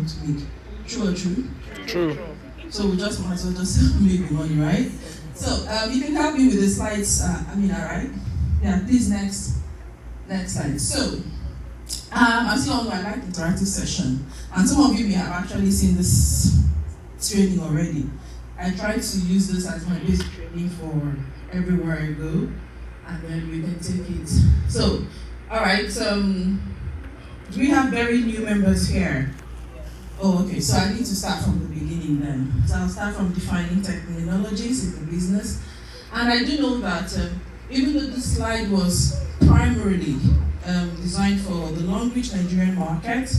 to make. True or true? True. So we just might as well just make the money, right? So you can help me with the slides, alright? Yeah, please next slide. So, as you all know, I like interactive session. And some of you may have actually seen this training already. I try to use this as my basic training for everywhere I go. And then we can take it. So, alright, do we have very new members here? Oh, okay, so I need to start from the beginning then. So I'll start from defining technologies in the business. And I do know that even though this slide was primarily designed for the Longrich Nigerian market,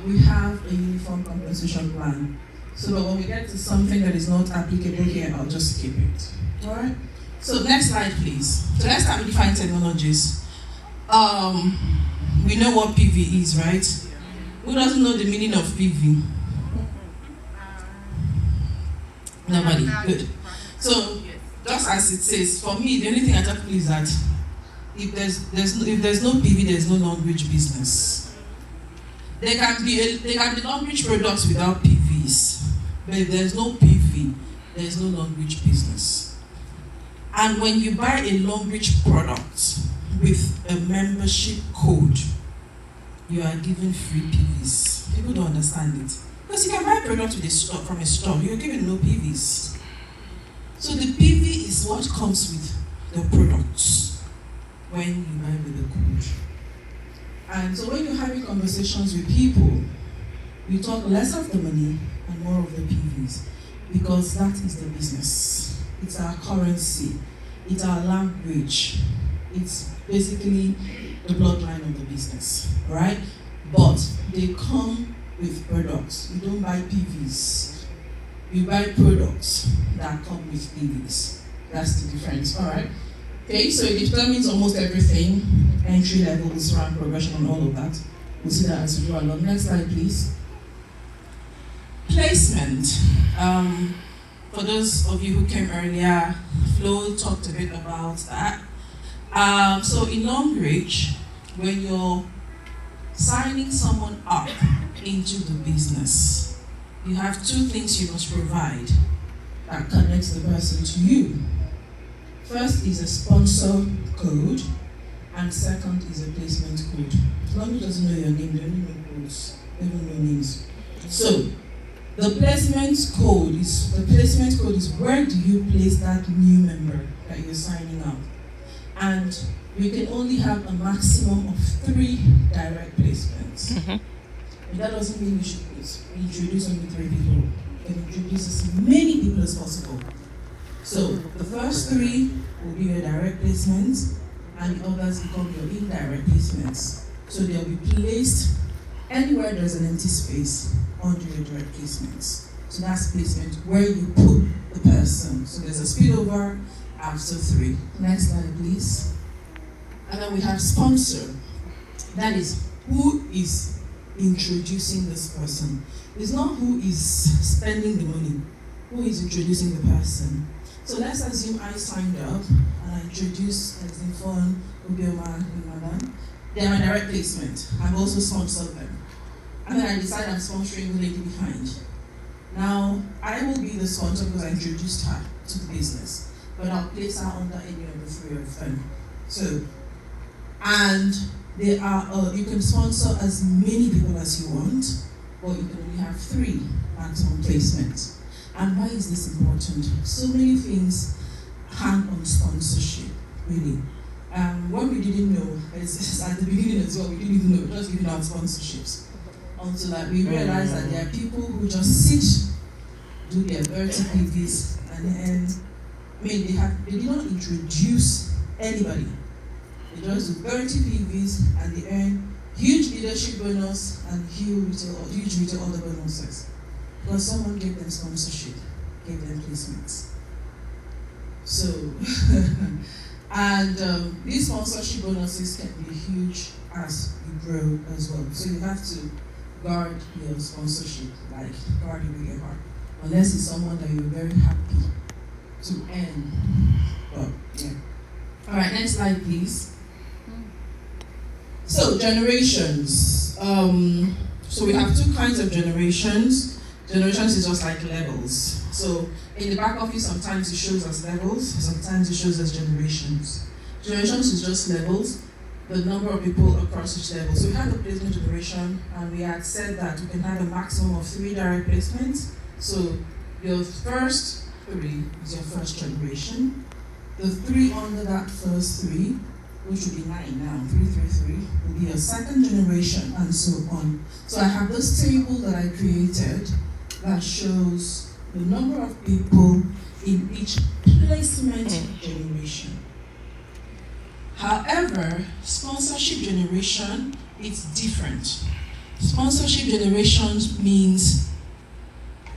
we have a uniform compensation plan. So that when we get to something that is not applicable here, I'll just skip it. All right? So next slide, please. So let's start with defining technologies. We know what PV is, right? Who doesn't know the meaning of PV? Nobody. Good. So, just as it says, for me, the only thing I tell people is that if there's no PV, there's no Longrich business. There can be Longrich products without PVs, but if there's no PV, there's no Longrich business. And when you buy a Longrich product with a membership code, you are given free PVs. People don't understand it. Because you can buy products from a store, you're given no PVs. So the PV is what comes with the products when you buy with the code. And so when you're having conversations with people, we talk less of the money and more of the PVs. Because that is the business. It's our currency. It's our language. It's basically the bloodline of the business, right? But they come with products. You don't buy PVs. You buy products that come with PVs. That's the difference, all right? Okay, so it determines almost everything. Entry levels, rank progression, and all of that. We'll see that as we go along. Next slide, please. Placement. For those of you who came earlier, Flo talked a bit about that. So in Longrich, when you're signing someone up into the business, you have two things you must provide that connects the person to you. First is a sponsor code, and second is a placement code. Longrich doesn't know your name, they only know codes, they don't know names. So the placement code is where do you place that new member that you're signing up. And we can only have a maximum of 3 direct placements. Mm-hmm. And that doesn't mean you should introduce only 3 people. You can introduce as many people as possible. So the first 3 will be your direct placements, and the others become your indirect placements. So they'll be placed anywhere there's an empty space under your direct placements. So that's placement where you put the person. So there's a spillover after 3. Next slide, please. And then we have sponsor. That is who is introducing this person. It's not who is spending the money, who is introducing the person. So let's assume I signed up and I introduced Exinfon, Obioma, and Madam. They are my direct placement. I've also sponsored them. And then I decide I'm sponsoring the lady behind. Now, I will be the sponsor because I introduced her to the business, but I'll place her under any of the 3 of them. So, and they are, you can sponsor as many people as you want, but you can only have 3 maximum placements. And why is this important? So many things hang on sponsorship, really. What we didn't know is at the beginning as well, we didn't even know, we were just giving out sponsorships. Until we realized that there are people who just sit, do their 30 PVs, and then, they did not introduce anybody. They just do 30 PVs and they earn huge leadership bonus and huge retail order bonuses. Because someone gave them sponsorship, gave them placements. So, and these sponsorship bonuses can be huge as you grow as well. So you have to guard your sponsorship, like guard it with your heart. Unless it's someone that you're very happy to earn. But yeah. Alright, next slide please. So generations. So we have two kinds of generations. Generations is just like levels. So in the back office, sometimes it shows as levels, sometimes it shows as generations. Generations is just levels, the number of people across each level. So we had the placement generation, and we had said that we can have a maximum of 3 direct placements. So your first 3 is your first generation. The 3 under that first 3, which will be 9 now, 333, will be your second generation, and so on. So I have this table that I created that shows the number of people in each placement generation. However, sponsorship generation is different. Sponsorship generations means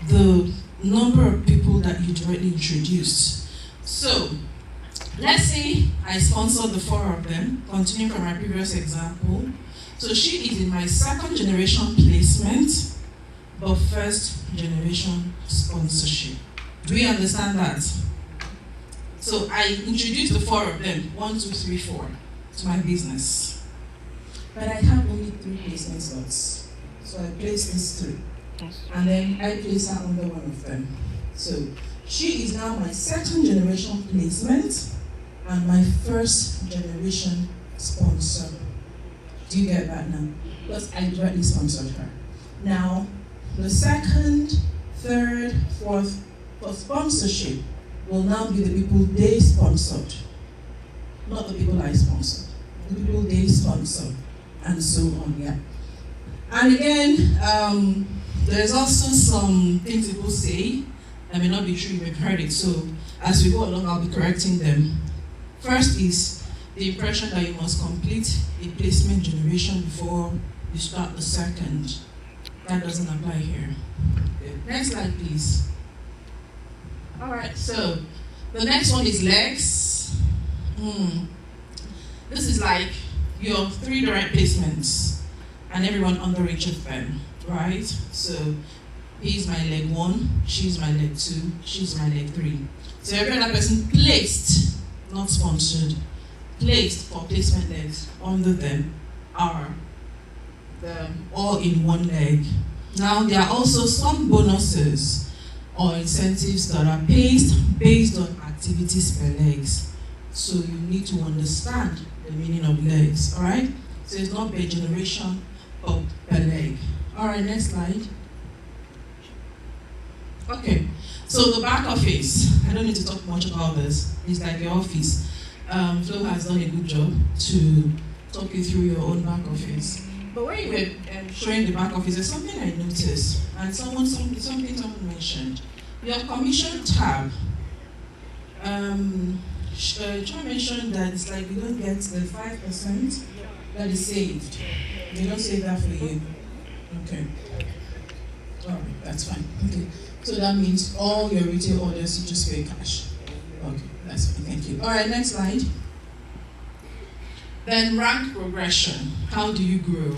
the number of people that you directly introduced. So, let's say I sponsored the 4 of them, continuing from my previous example. So she is in my second generation placement, but first generation sponsorship. Do we understand that? So I introduced the 4 of them, 1, 2, 3, 4, to my business. But I have only 3 placement slots. So I placed these 3. And then I placed her under one of them. So she is now my second generation placement and my first generation sponsor. Do you get that now? Because I directly sponsored her. Now, the second, third, fourth, for sponsorship will now be the people they sponsored, not the people I sponsored. The people they sponsored, and so on, yeah. And again, there's also some things people say that may not be true, you may have heard it. So as we go along, I'll be correcting them. First is the impression that you must complete a placement generation before you start the second. That doesn't apply here. Okay. Next slide, please. All right, so the next one is legs. This is like your 3 direct placements and everyone under each of them, right? So he's my leg 1, she's my leg 2, she's my leg 3. So every other person placed, not sponsored, placed for placement legs under them are all in one leg. Now there are also some bonuses or incentives that are based on activities per legs. So you need to understand the meaning of legs, all right? So it's not per generation, but per leg. All right, next slide. Okay, so the back office, I don't need to talk much about this. It's like your office. Flo has done a good job to talk you through your own back office. But when you were showing the back office, there's something I noticed, and something someone mentioned. Your commission tab. John mentioned that it's like you don't get the 5% that is saved. They don't save that for you. Okay. All right, that's fine. Okay. So that means all your retail orders you just pay cash. Okay, that's fine. Thank you. All right, next slide. Then rank progression. How do you grow?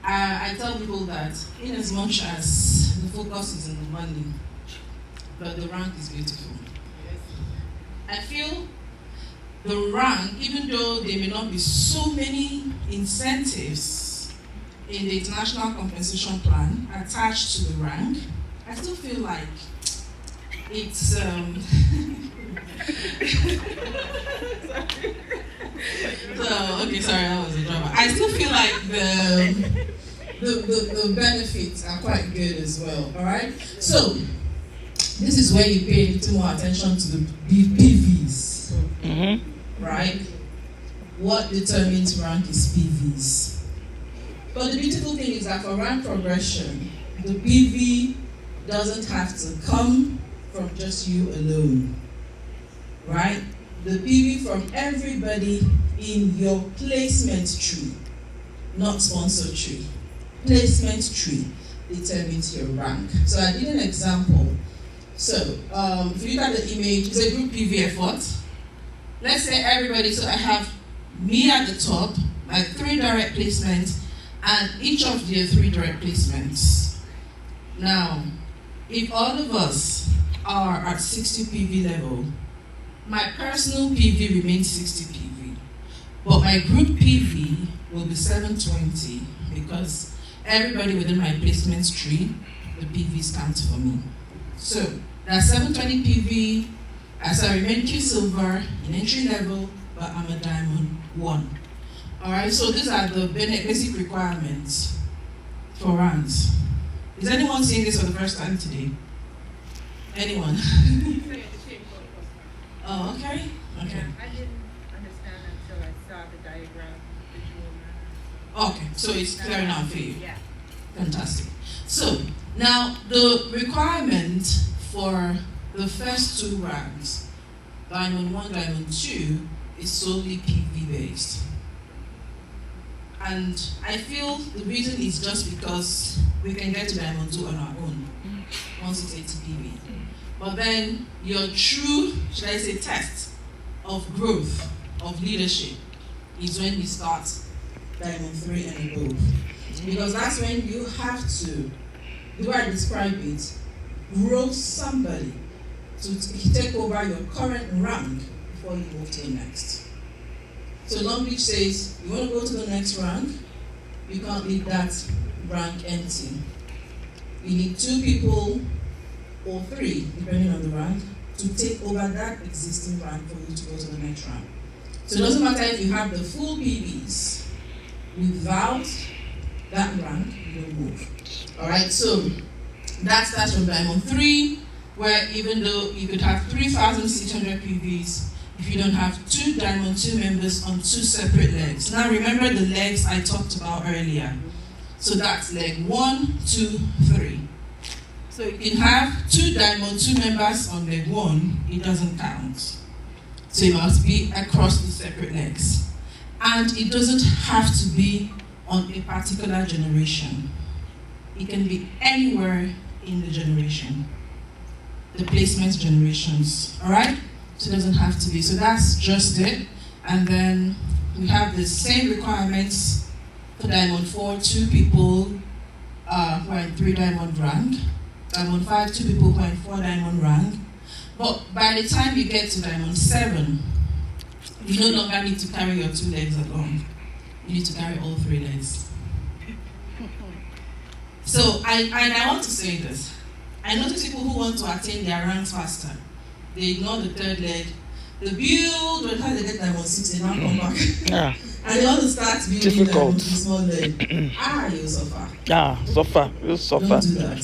I tell people that in as much as the focus is in the money, but the rank is beautiful. I feel the rank, even though there may not be so many incentives in the international compensation plan attached to the rank, I still feel like it's okay, sorry, that was a drama. I still feel like the benefits are quite good as well. All right. So this is where you pay a little more attention to the PVs, right? What determines rank is PVs. But the beautiful thing is that for rank progression, the PV doesn't have to come from just you alone, right? The PV from everybody in your placement tree, not sponsor tree. Placement tree determines your rank. So I did an example. So if you look at the image, it's a group PV effort. Let's say everybody, so I have me at the top, my 3 direct placements, and each of the 3 direct placements. Now, if all of us are at 60 PV level, my personal PV remains 60 PV, but my group PV will be 720 because everybody within my placements tree, the PVs count for me. So that's 720 PV, as I remain Q silver in entry level, but I'm a diamond 1. Alright, so these are the basic requirements for ranks. Is anyone seeing this for the first time today? Anyone? Oh, okay. Okay. I didn't understand until I saw the diagram. Okay, so it's clear now for you. Yeah. Fantastic. So now the requirement for the first 2 ranks, Diamond 1, Diamond 2, is solely PV based. And I feel the reason is just because we can get to Diamond 2 on our own once it's 80 PV. But then your true, should I say, test of growth, of leadership, is when you start Diamond 3 and above. Because that's when you have to, the way I describe it, grow somebody to take over your current rank before you move to the next. So Longrich says, you want to go to the next rank, you can't leave that rank empty. You need 2 people or 3, depending on the rank, to take over that existing rank for you to go to the next rank. So it doesn't matter if you have the full PVs, without that rank, you don't move. Alright, so that starts from Diamond 3, where even though you could have 3,600 PVs, if you don't have 2 Diamond 2 members on 2 separate legs. Now remember the legs I talked about earlier. So that's leg 1, 2, 3. So you can have 2 Diamond 2 members on leg 1, it doesn't count. So it must be across the separate legs. And it doesn't have to be on a particular generation. It can be anywhere in the generation. The placement generations, all right? So it doesn't have to be. So that's just it. And then we have the same requirements for Diamond 4, 2 people who are in 3 Diamond rank. Diamond 5, 2 people who are in 4 Diamond rank. But by the time you get to Diamond 7, you no longer need to carry your 2 legs along. You need to carry all 3 legs. So I want to say this. I notice people who want to attain their ranks faster. They ignore the 3rd leg. They build, by the time they get Diamond 6, they now come back. Yeah. And they want to start building Difficult. with the small leg. You suffer. Yeah, suffer. You suffer. Don't do that.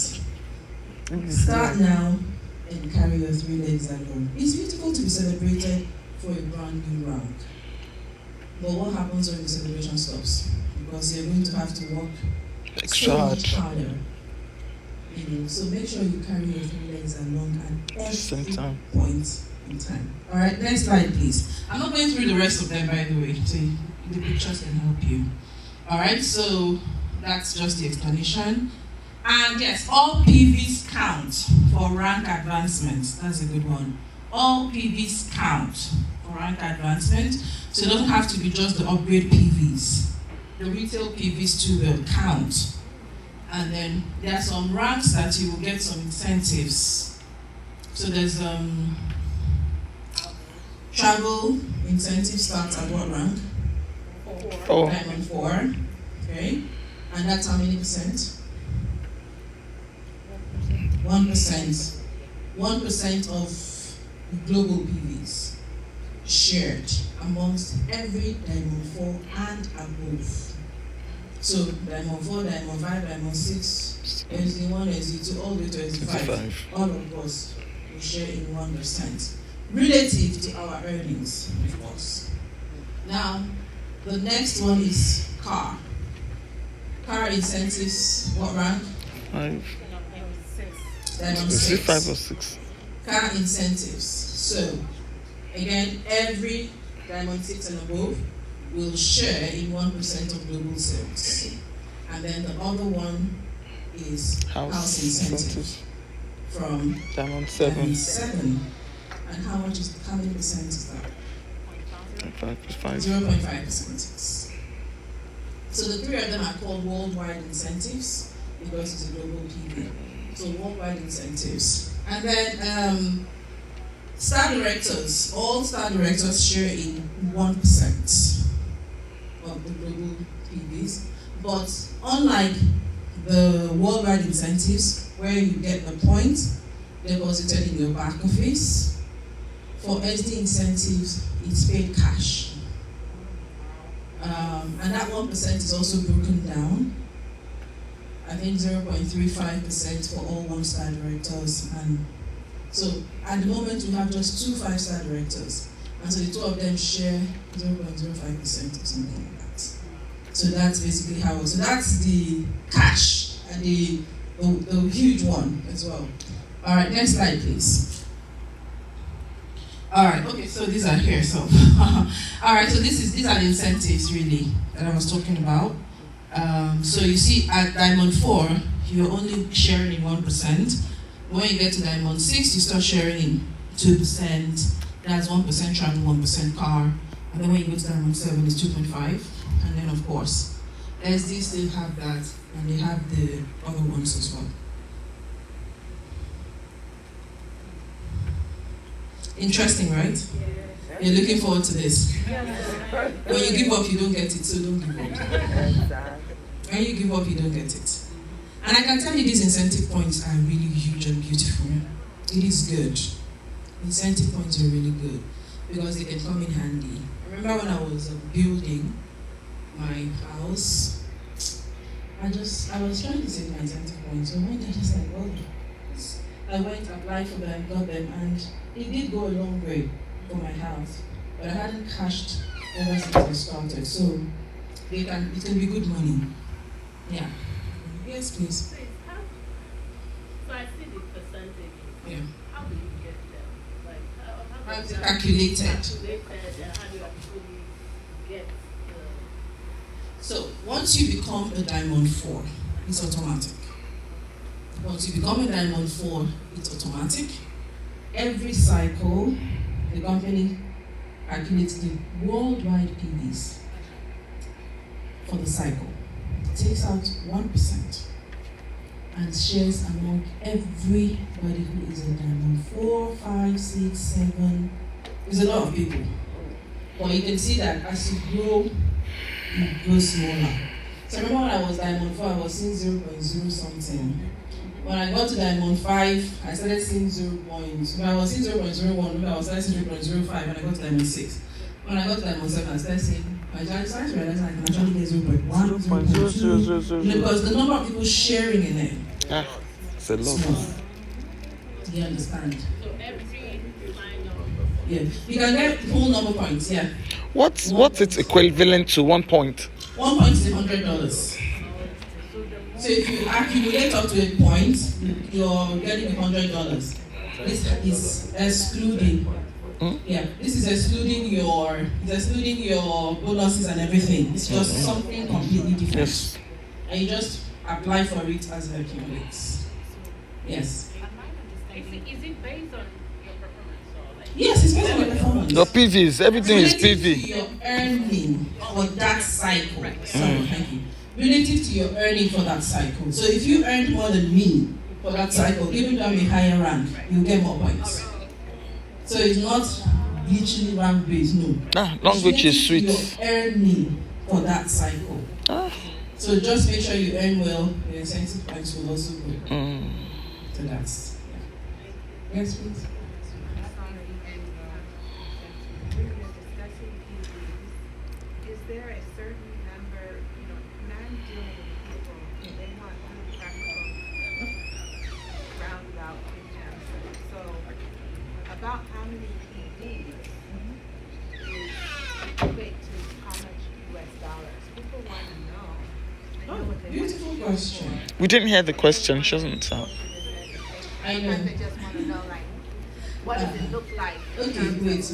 Start now and carry your 3 legs alone. It's beautiful to be celebrated for a brand new rank. But what happens when the celebration stops? Because you're going to have to work Extra so hard. much harder. So make sure you carry your 3 legs along at every Same time. point in time. Alright, next slide please. I'm not going through the rest of them, by the way, so the pictures can help you. Alright, so that's just the explanation. And yes, all PVs count for rank advancement. That's a good one. All PVs count for rank advancement. So it doesn't have to be just the upgrade PVs. The retail PVs too will count. And then there are some ranks that you will get some incentives. So there's travel incentive starts at what rank? 4. Diamond 4. Okay. And that's how many percent? 1%. 1% of global PVs shared amongst every Diamond 4 and above. So Diamond 4, Diamond 5, Diamond 6, SD1, SD2, all the way to SD5. All of us we share in 1%. Relative to our earnings, of course. Now, the next one is car. Car incentives, what rank? 5. Diamond Is it 6. 5 or 6? Car incentives. So, again, every Diamond 6 and above will share in 1% of global sales. And then the other one is house incentive from Diamond 7. 7. And how many percent is that? 5. 0.5%. So the 3 of them are called worldwide incentives because it's a global PV. So worldwide incentives. And then star directors, all star directors share in 1% of the global PVs. But unlike the worldwide incentives, where you get the points deposited in your back office. For SD incentives, it's paid cash. And that 1% is also broken down. I think 0.35% for all 1-star directors. And so at the moment, we have just 2 5-star directors. And so the 2 of them share 0.05% or something like that. So that's basically how. So that's the cash and the huge one as well. All right, next slide, please. All right, okay, so these are here. So, all right, so these are the incentives really that I was talking about. So you see, at Diamond 4, you're only sharing in 1%. When you get to Diamond 6, you start sharing in 2%. That's 1% travel, 1% car. And then when you go to Diamond 7, it's 2.5. And then, of course, SD still have that, and they have the other ones as well. Interesting, right? Yes. You're looking forward to this. Yes. When you give up, you don't get it, so don't give up. When you give up, you don't get it. And I can tell you these incentive points are really huge and beautiful. It is good. Incentive points are really good because they can come in handy. I remember when I was building my house, I was trying to save my incentive points. So one day I just like, well, I went, applied for them, got them, and it did go a long way for my house. But I hadn't cashed ever since I started. So it can be good money. Yeah. Yes, please. So I see the percentage. Yeah. How do you get them? Like how is it calculated? And how do you actually get the... So once you become a Diamond 4, it's automatic. Once you become a Diamond 4, it's automatic. Every cycle, the company calculates the worldwide PVs for the cycle. It takes out 1% and shares among everybody who is a Diamond 4, 5, 6, 7. There's a lot of people. But you can see that as you grow, it grows smaller. So remember when I was Diamond 4, I was seeing 0.0 something. When I got to Diamond 5, I started seeing 0. When I was seeing 0.01, I was started seeing 0.05 when I got to Diamond 6. When I got to Diamond 7, I started seeing, I started to realize I can actually get 0.1, 0.2, because the number of people sharing in it. It's a lot. Do you understand? So every final... Yeah. You can get whole number points, yeah. What's its equivalent to 1 point? 1 point is $100. So if you accumulate up to a point, you're getting $100. This is excluding. Yeah, this is excluding your bonuses and everything. It's just something completely different. Yes. And you just apply for it as it accumulates. Yes. Is it based on your performance or like? Yes, it's based on your performance. Your PVs, everything is Relative to PV. your earning for that cycle. Sorry, thank you. Relative to your earning for that cycle. So if you earned more than me for that cycle, even though I'm a higher rank, you'll get more points. So it's not literally rank based, no. Longrich is sweet. Your earning for that cycle. So just make sure you earn well. Your incentive points will also go. So that's yes, please. Is there a certain number, when I'm dealing with people, they want practical, rounded out answers. So about how many PDs is equate to how much US dollars? People want to know. What they Beautiful want to question. We didn't hear the question, she doesn't sound. I know. They just want to know, like, what does it look like? Okay, wait.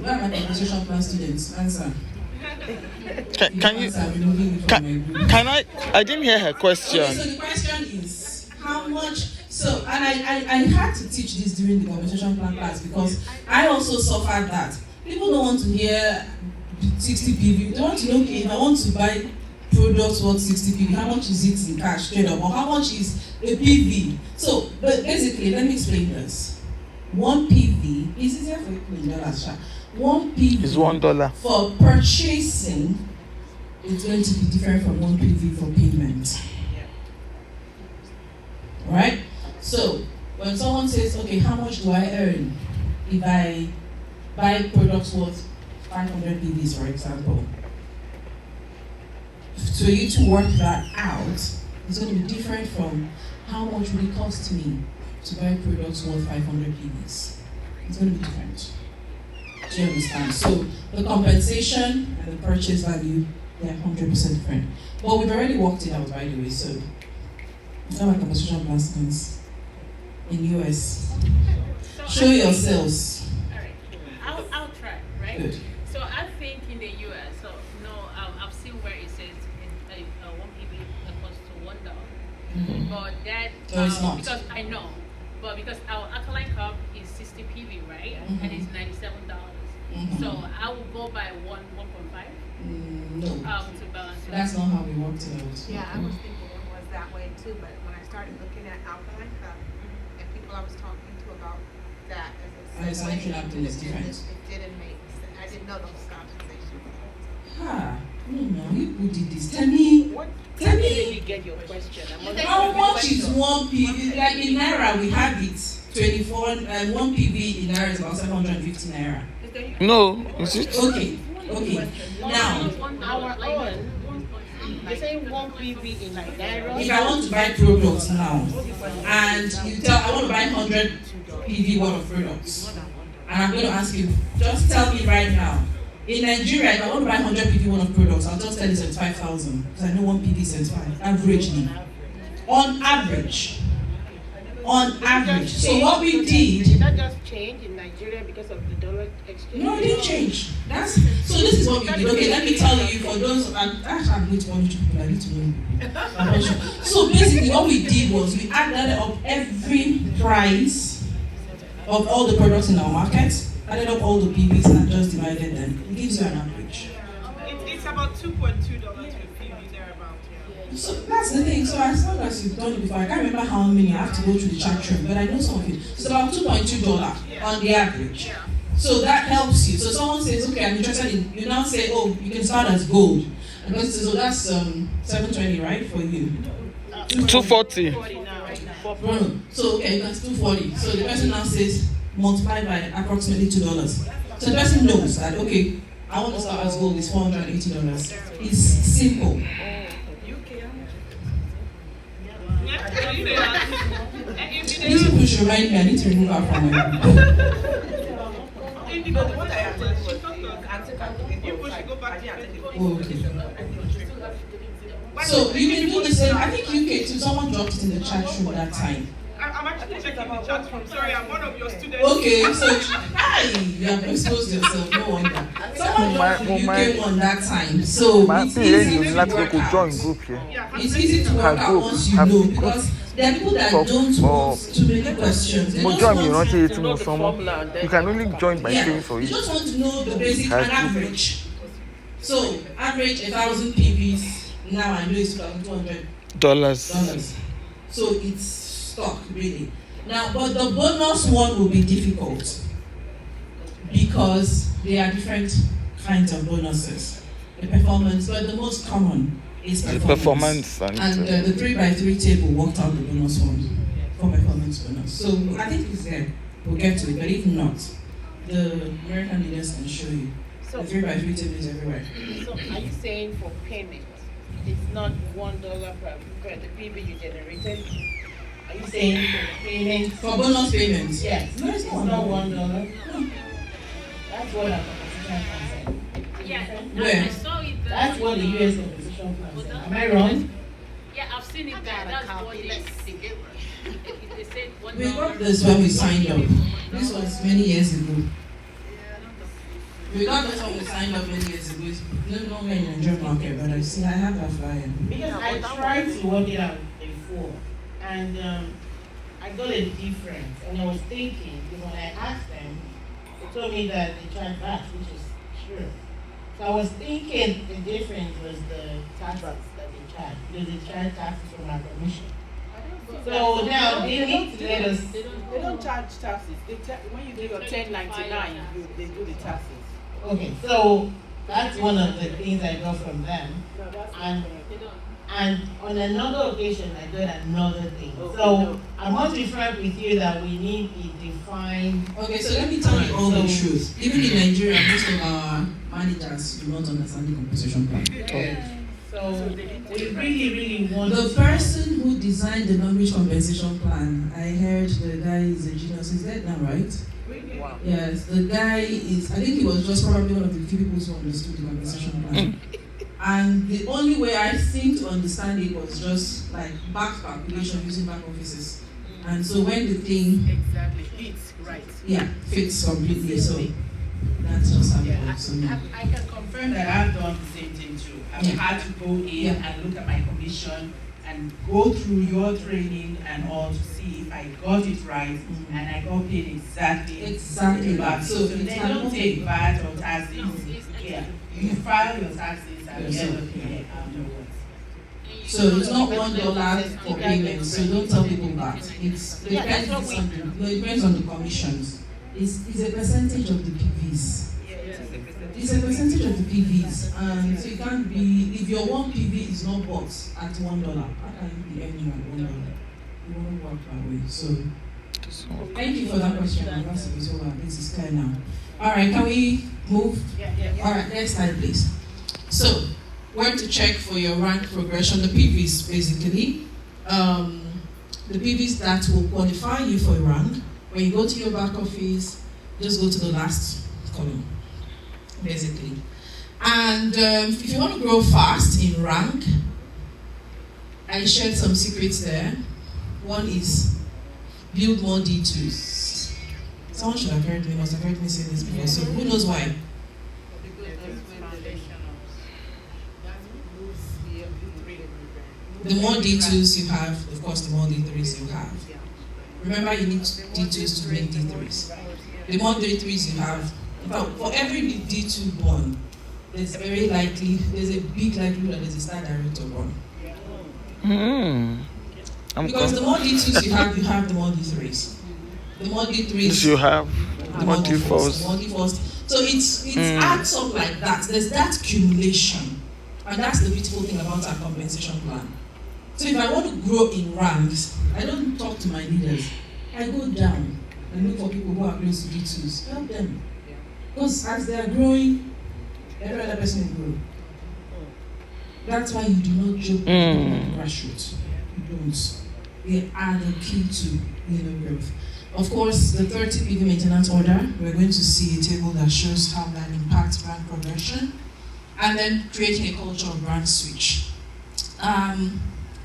Where are my conversation plan students? Answer. Can I didn't hear her question. Okay, so the question is how much. So, and I had to teach this during the conversation plan class because I also suffered that. People don't want to hear 60 PV. They want to know, okay, if I want to buy products worth 60 PV, how much is it in cash straight up, or how much is a PV? So, but basically, let me explain this. 1 PV is easier for you in dollars. 1 PV It's $1 for purchasing is going to be different from 1 PV for payment. So when someone says, okay, how much do I earn if I buy products worth 500 PVs, for example? For you to work that out, it's going to be different from how much will it cost me to buy products worth 500 PVs. It's going to be different. Do you understand? So the compensation and the purchase value, they're 100% different. But we've already worked it out, by the way, so it's not like compensation plans in US. So Show yourselves. Alright, I'll try, right? Good. So I think in the US, so I've seen where it says 1 PV equals to $1, but that No, it's not. because I know, but because our alkaline cup is 60 PV, right, and it's $97. So I will go by 1.5 No, to balance it. that's not how we worked it out. Yeah, I was thinking it was that way too, but when I started looking at alkaline cup and people I was talking to about that And as it's a actually segue, happening, it's different. it didn't make sense. I didn't know those compensations. No, who did this? Tell me. Tell me. Get your question. How much is 1 PV? Like in Naira, we have it. 24, 1 PV in Naira is about 750 Naira. No, is it? Okay. Now, Our own, you're saying 1 PV in Nigeria? if I want to buy products now, and you tell I want to buy 100 PV worth of products, and I'm going to ask you, just tell me right now. In Nigeria, if I want to buy 100 PV worth of products, I'll just tell you 75,000 because I know 1 PV is 75, averagely. On average. So what we did. Did that just change in Nigeria because of the dollar exchange? No, it didn't change. So this is what we did. Okay, let me tell you for those. I'm going to want people. I need to know. So basically, what we did was we added up every price of all the products in our market, added up all the PVs, and just divided them. It gives you an average. It's about $2.2 to a PV thereabout. Yeah. So that's the thing. So as long as you've done it before, I can't remember how many I have to go through the chat room, but I know some of it. It's about $2.2 on the average. Yeah. So that helps you. So someone says, okay, I'm interested in, you now say, oh, you can start as gold. And then so that's 720, right, for you? 240. No. So okay, that's 240. So the person now says, multiply by approximately $2. So the person knows that, okay, I want to start as gold, it's $480. It's simple. These people should remind me, I need to remove her from my What I have said was people should go back to okay. So you can do the same. I think UK too. Someone dropped it in the chat room that time. I'm actually checking the chat room. Sorry, I'm one of your students. Okay, so hi, you have exposed yourself. No wonder. Someone dropped the UK one that time. So it's easy to work out. It's easy to work out once you know because there are people that don't want too many questions. They just want to know you can only join by paying for you it. just want to know the basic and average. So average 1,000 PVs. Now I know it's $200. So it's stock really. Now, but the bonus one will be difficult because there are different kinds of bonuses. The performance, but the most common is performance. And the 3x3 table worked out the bonus one for performance bonus. So I think it's there. We'll get to it, but if not, the American leaders can show you. So, the 3x3 table is everywhere. So are you saying for payment, it's not $1 per the PV you generated? Are you saying for the payment? For bonus payments? Yes. No, it's not $1. No. That's what our compensation plan said. Yeah, Where? I saw it. That's what the US compensation plan said. Am I wrong? Yeah, I've seen it there. That's what they said. We got this when we signed up. This was many years ago. We got this when we signed up many years ago. It's no longer in the Nigerian market, but I have that flyer. Because I tried to work it out before, and I got a difference. And I was thinking, because when I asked them, they told me that they charge VAT, which is true. So I was thinking the difference was the taxes that they charge, because they charge taxes from our commission. So now they need to let us. They don't charge taxes. When you do your 1099, they do the taxes. Okay, so that's one of the things I got from them. And on another occasion, I got another thing. Okay, So no. I want to share with you that we need a defined. Okay, so let me tell you all the truth. Even in Nigeria, most of our managers do not understand the compensation plan. So we really want The person who designed the Longrich compensation plan, I heard the guy is a genius. He's dead now, right? Wow. Yes, the guy is, I think he was just probably one of the few people who understood the compensation plan. And the only way I think to understand it was just like back calculation using back offices. And so when the thing, Exactly. It's right. yeah, fits completely, so that's just how it works. So, I can confirm that I've done the same thing too. I've Yeah. had to go in Yeah. and look at my commission and go through your training and all to see if I got it right and I got paid exactly that. So they it's don't take VAT or taxes. No, it's Yeah, you file your taxes at the Yeah, end so- of the year afterwards. So it's not $1 for payment, so don't tell people that. It depends on the commissions. It's a percentage of the PVs. It's a percentage of the PVs, and so it can't be, if your one PV is not bought at $1, how can you be earning at $1? It won't work that way. So thank you for that question. I'm not supposed to this is clear now. Alright, can we move? Alright, next slide please. So where to check for your rank progression, the PVs basically. The PVs that will qualify you for a rank. When you go to your back office, just go to the last column, basically. And if you want to grow fast in rank, I shared some secrets there. One is build more D2s. Someone should have heard me, must have heard me say this before, so who knows why? The more D2s you have, of course, the more D3s you have. Remember, you need D2s to make D3s. The more D3s you have, in fact, for every D2 born, there's very likely, there's a big likelihood that there's a star director born. Because the more D2s you have the more D3s. The more D3s you have, the more D4s. So it adds up like that. There's that accumulation. And that's the beautiful thing about our compensation plan. So if I want to grow in ranks, I don't talk to my leaders. I go down and look for people who are close to D2s. Help them. Because as they are growing, every other person will grow. That's why you do not joke with grassroots. You don't. They are the key to growth. Of course, the 30 PV maintenance order, we're going to see a table that shows how that impacts brand progression, and then creating a culture of brand switch.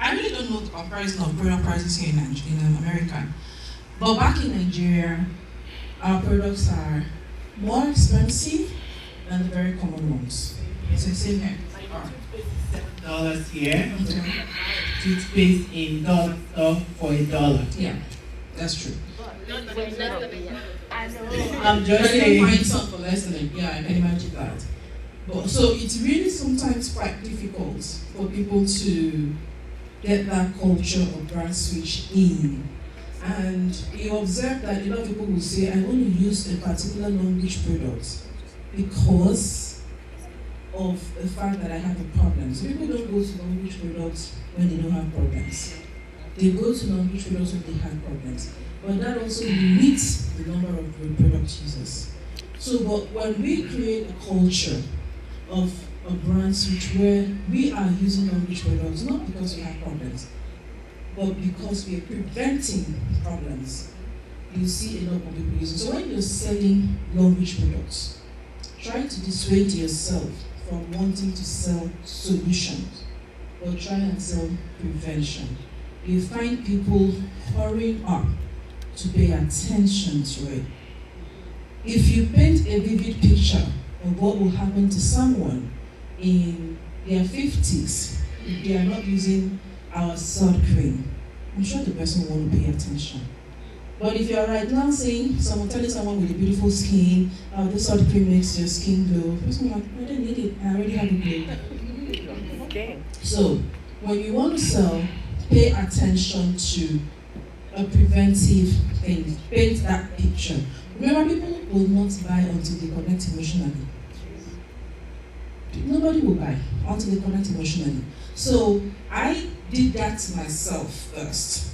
I really don't know the comparison of product prices here in America, but back in Nigeria, our products are more expensive than the very common ones. So same here. $7 here. Toothpaste in dollar store for $1. Yeah, that's true. I'm just But you saying. can find some for less than I can imagine that. But so it's really sometimes quite difficult for people to get that culture of brand switch in. And you observe that a lot of people will say, I want to use a particular Longrich product because of the fact that I have a problem. So people don't go to Longrich products when they don't have problems. They go to Longrich products when they have problems. But that also limits the number of your product users. So but when we create a culture of a brand switch where we are using Longrich products, not because we have problems, but because we are preventing problems, you see a lot of people using. So when you're selling Longrich products, try to dissuade yourself from wanting to sell solutions, but try and sell prevention. You find people hurrying up to pay attention to it. If you paint a vivid picture of what will happen to someone in their 50s if they are not using our salt cream, I'm sure the person won't pay attention. But if you are right now telling someone with a beautiful skin, this salt cream makes your skin glow, the person will be like, I don't need it, I already have a glow. Okay. So when you want to sell, pay attention to a preventive thing. Paint that picture. Remember, people will not buy until they connect emotionally. nobody will buy until they connect emotionally. So I did that myself first.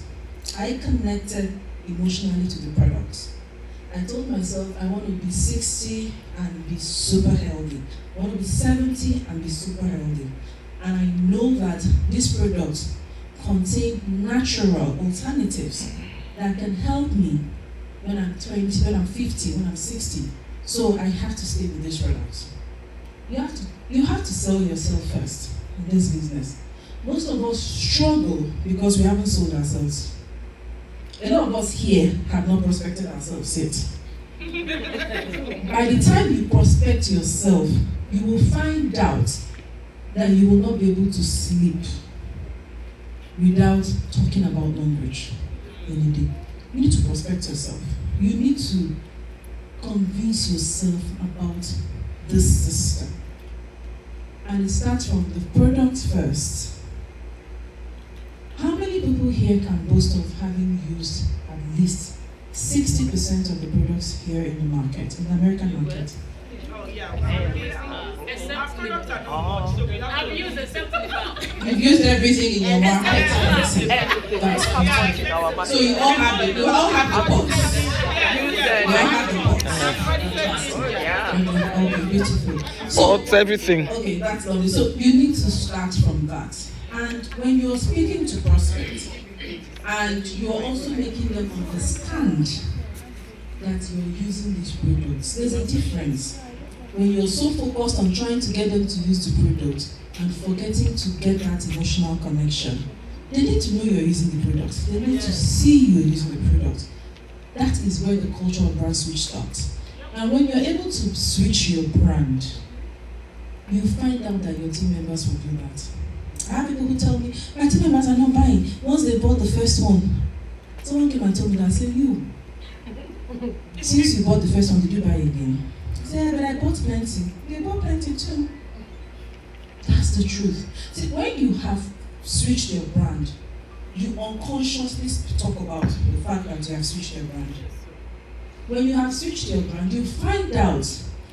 I connected emotionally to the product. I told myself I want to be 60 and be super healthy. I want to be 70 and be super healthy. And I know that this product contains natural alternatives that can help me when I'm 20, when I'm 50, when I'm 60. So I have to stay with this product. You have to sell yourself first in this business. Most of us struggle because we haven't sold ourselves. A lot of us here have not prospected ourselves yet. By the time you prospect yourself, you will find out that you will not be able to sleep without talking about Longrich in a day. You need to prospect yourself. You need to convince yourself about this system. And it starts from the product first. How many people here can boast of having used at least 60% of the products here in the market, in the American market? Oh, yeah. Except Products are not much, so we have I've to used except the You've used everything in your market. That's fantastic. So you all have the pots. You all have the pots. Okay, beautiful. So Pots, everything. okay, that's lovely. So you need to start from that. And when you're speaking to prospects, and you're also making them understand that you're using these products, there's a difference. When you're so focused on trying to get them to use the product and forgetting to get that emotional connection, they need to know you're using the product. They need to see you using the product. That is where the culture of brand switch starts. And when you're able to switch your brand, you find out that your team members will do that. I have people who tell me, my team members are not buying. Once they bought the first one, someone came and told me that, I said, you, since you bought the first one, did you buy again? I said, but I bought plenty. They bought plenty too. That's the truth. See, when you have switched your brand, you unconsciously talk about the fact that you have switched your brand. When you have switched your brand, you find out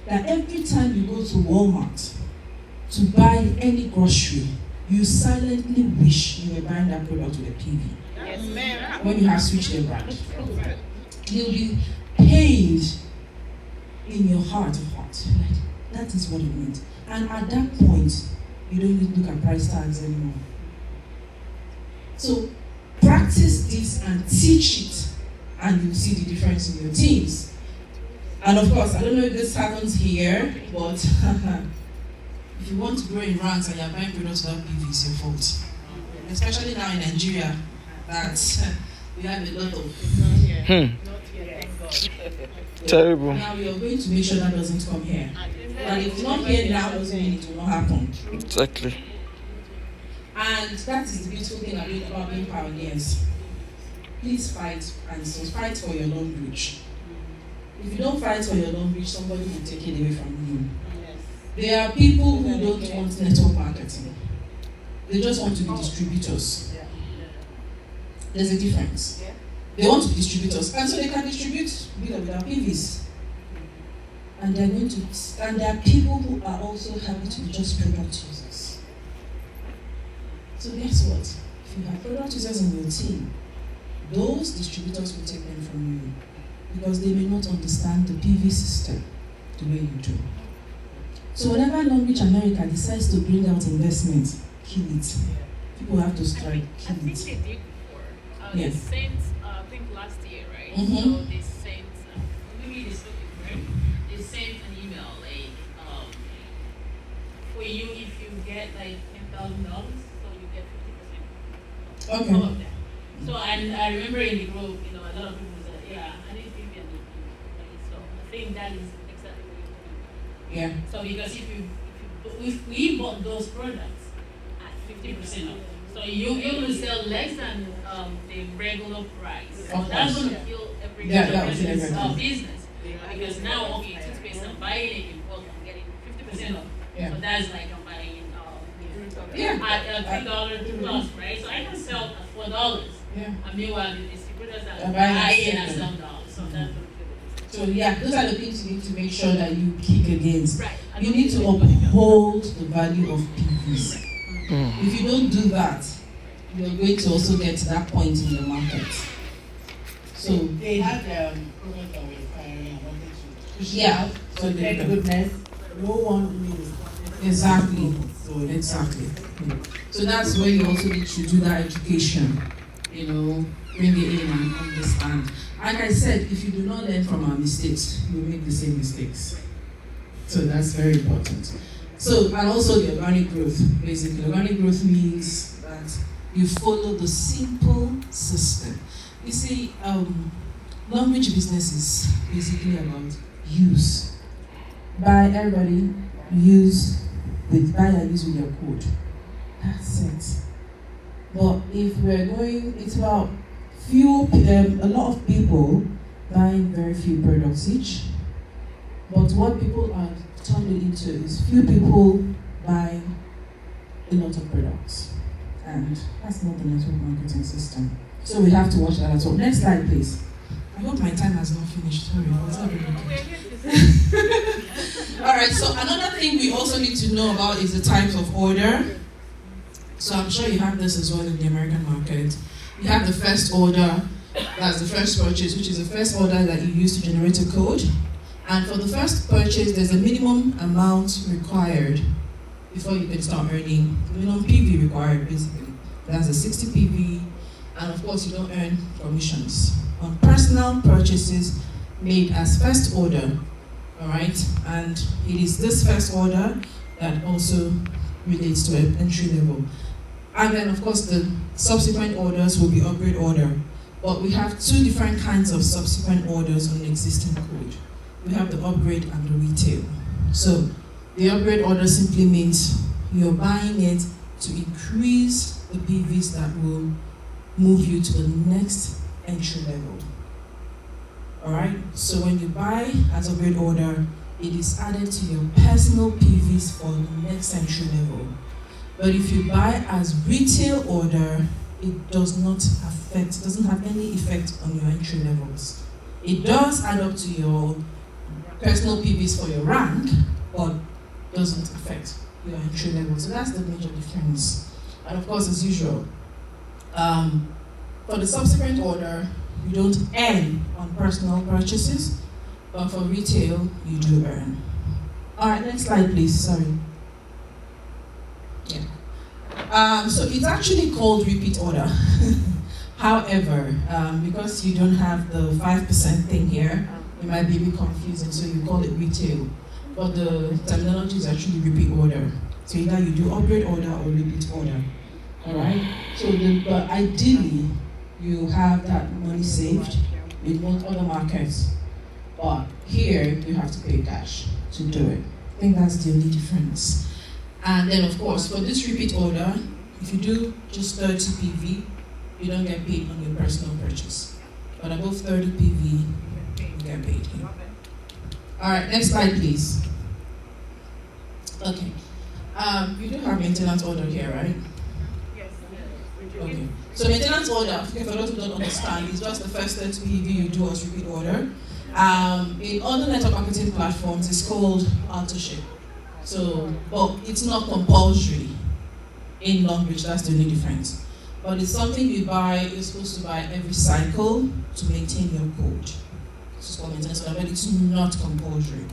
that every time you go to Walmart to buy any grocery, you silently wish you were buying that product with a PV. Yes, ma'am. When you have switched your brand, you'll be pained in your heart of hearts. Like, that is what it means. And at that point, you don't need to look at price tags anymore. So practice this and teach it, and you'll see the difference in your teams. And of course, I don't know if this happens here, but if you want to grow in ranks and you're buying products without PV, it's your fault. Especially now in Nigeria, that we have a lot of. Terrible. Now we are going to make sure that doesn't come here. And if it's not here now, doesn't mean it will not happen. Exactly. And that is the beautiful thing about being pioneers. Please fight, and so fight for your Longrich. If you don't fight for your Longrich, somebody will take it away from you. There are people who don't want network marketing. They just want to be distributors. There's a difference. They want to be distributors, and so they can distribute with or without PVs. And they're going to, and there are people who are also happy to be just product users. So guess what? If you have product users on your team, those distributors will take them from you because they may not understand the PV system the way you do. So whenever Longrich America decides to bring out investment, kill it. People have to strike, kill I think it. they did before. Yes. They sent, I think last year, right? Mhm. So they sent, maybe they spoke it, right? They sent an email like, for you if you get like $10,000, so you get 50%. Okay. All of that. So and I remember in the group, a lot of people said, yeah, I need to be right? So I think that is exactly what you're doing. Yeah. So because if we bought those products at 50% off, so you will sell less than the regular price. So Of that's course. going to kill every That will kill person's everything. business. Because now, okay, toothpaste, I'm buying it in bulk, I'm getting 50% off. Yeah. So that's like I'm buying Yeah. at $3 plus, right? So I can sell at $4. Yeah. And meanwhile, the distributors are They're buying at buying at $7. $7. So that's going to kill the business. So yeah, those are the things you need to make sure that you kick against. Right. You need to uphold the value of PVs. If you don't do that, you're going to also get to that point in the market. So They had product that were expiring and wanted to push it yeah, out. so So thank goodness, no one really responded. exactly. So Exactly. So that's where you also need to do that education, you know, bring it in and understand. Like I said, if you do not learn from our mistakes, you will make the same mistakes. So that's very important. So, and also the organic growth, basically. Organic growth means that you follow the simple system. You see, Longrich business is basically about use. Buy everybody, use with buy and use with your code. That's it. But if we're going, it's about a lot of people buying very few products each. But what people are turned it into is few people buying a lot of products. And that's not the network marketing system. So we have to watch that as well. Next slide, please. I hope my time has not finished. Sorry, I was not really All right, so another thing we also need to know about is the types of order. So I'm sure you have this as well in the American market. You have the first order, that's the first purchase, which is the first order that you use to generate a code. And for the first purchase, there's a minimum amount required before you can start earning. Minimum PV required, basically. That's a 60 PV, and of course you don't earn commissions on personal purchases made as first order. All right, and it is this first order that also relates to an entry level. And then of course the subsequent orders will be upgrade order. But we have two different kinds of subsequent orders on the existing code. We have the upgrade and the retail. So the upgrade order simply means you're buying it to increase the PVs that will move you to the next entry level. Alright, so when you buy as upgrade order, it is added to your personal PVs for the next entry level. But if you buy as retail order, it doesn't have any effect on your entry levels. It does add up to your personal PVs for your rank, but doesn't affect your entry level. So that's the major difference. And of course, as usual, for the subsequent order, you don't earn on personal purchases, but for retail, you do earn. All right, next slide, please. Sorry. Yeah. So it's actually called repeat order. However, because you don't have the 5% thing here, it might be a bit confusing, so you call it retail. But the terminology is actually repeat order. So either you do upgrade order or repeat order. Alright? So but ideally, you have that money saved in most other markets. But here, you have to pay cash to do it. I think that's the only difference. And then, of course, for this repeat order, if you do just 30 PV, you don't get paid on your personal purchase. But above 30 PV, you get paid here. Alright, next slide, please. Okay. You do have maintenance order here, right? Yes. Okay. So maintenance order, for those who don't understand, is just the first 30 PV you do as repeat order. In other network marketing platforms, it's called Autoshop. So, but it's not compulsory in Longrich, that's the only difference. But it's something you buy, you're supposed to buy every cycle to maintain your code. It's called maintenance order, but it's not compulsory.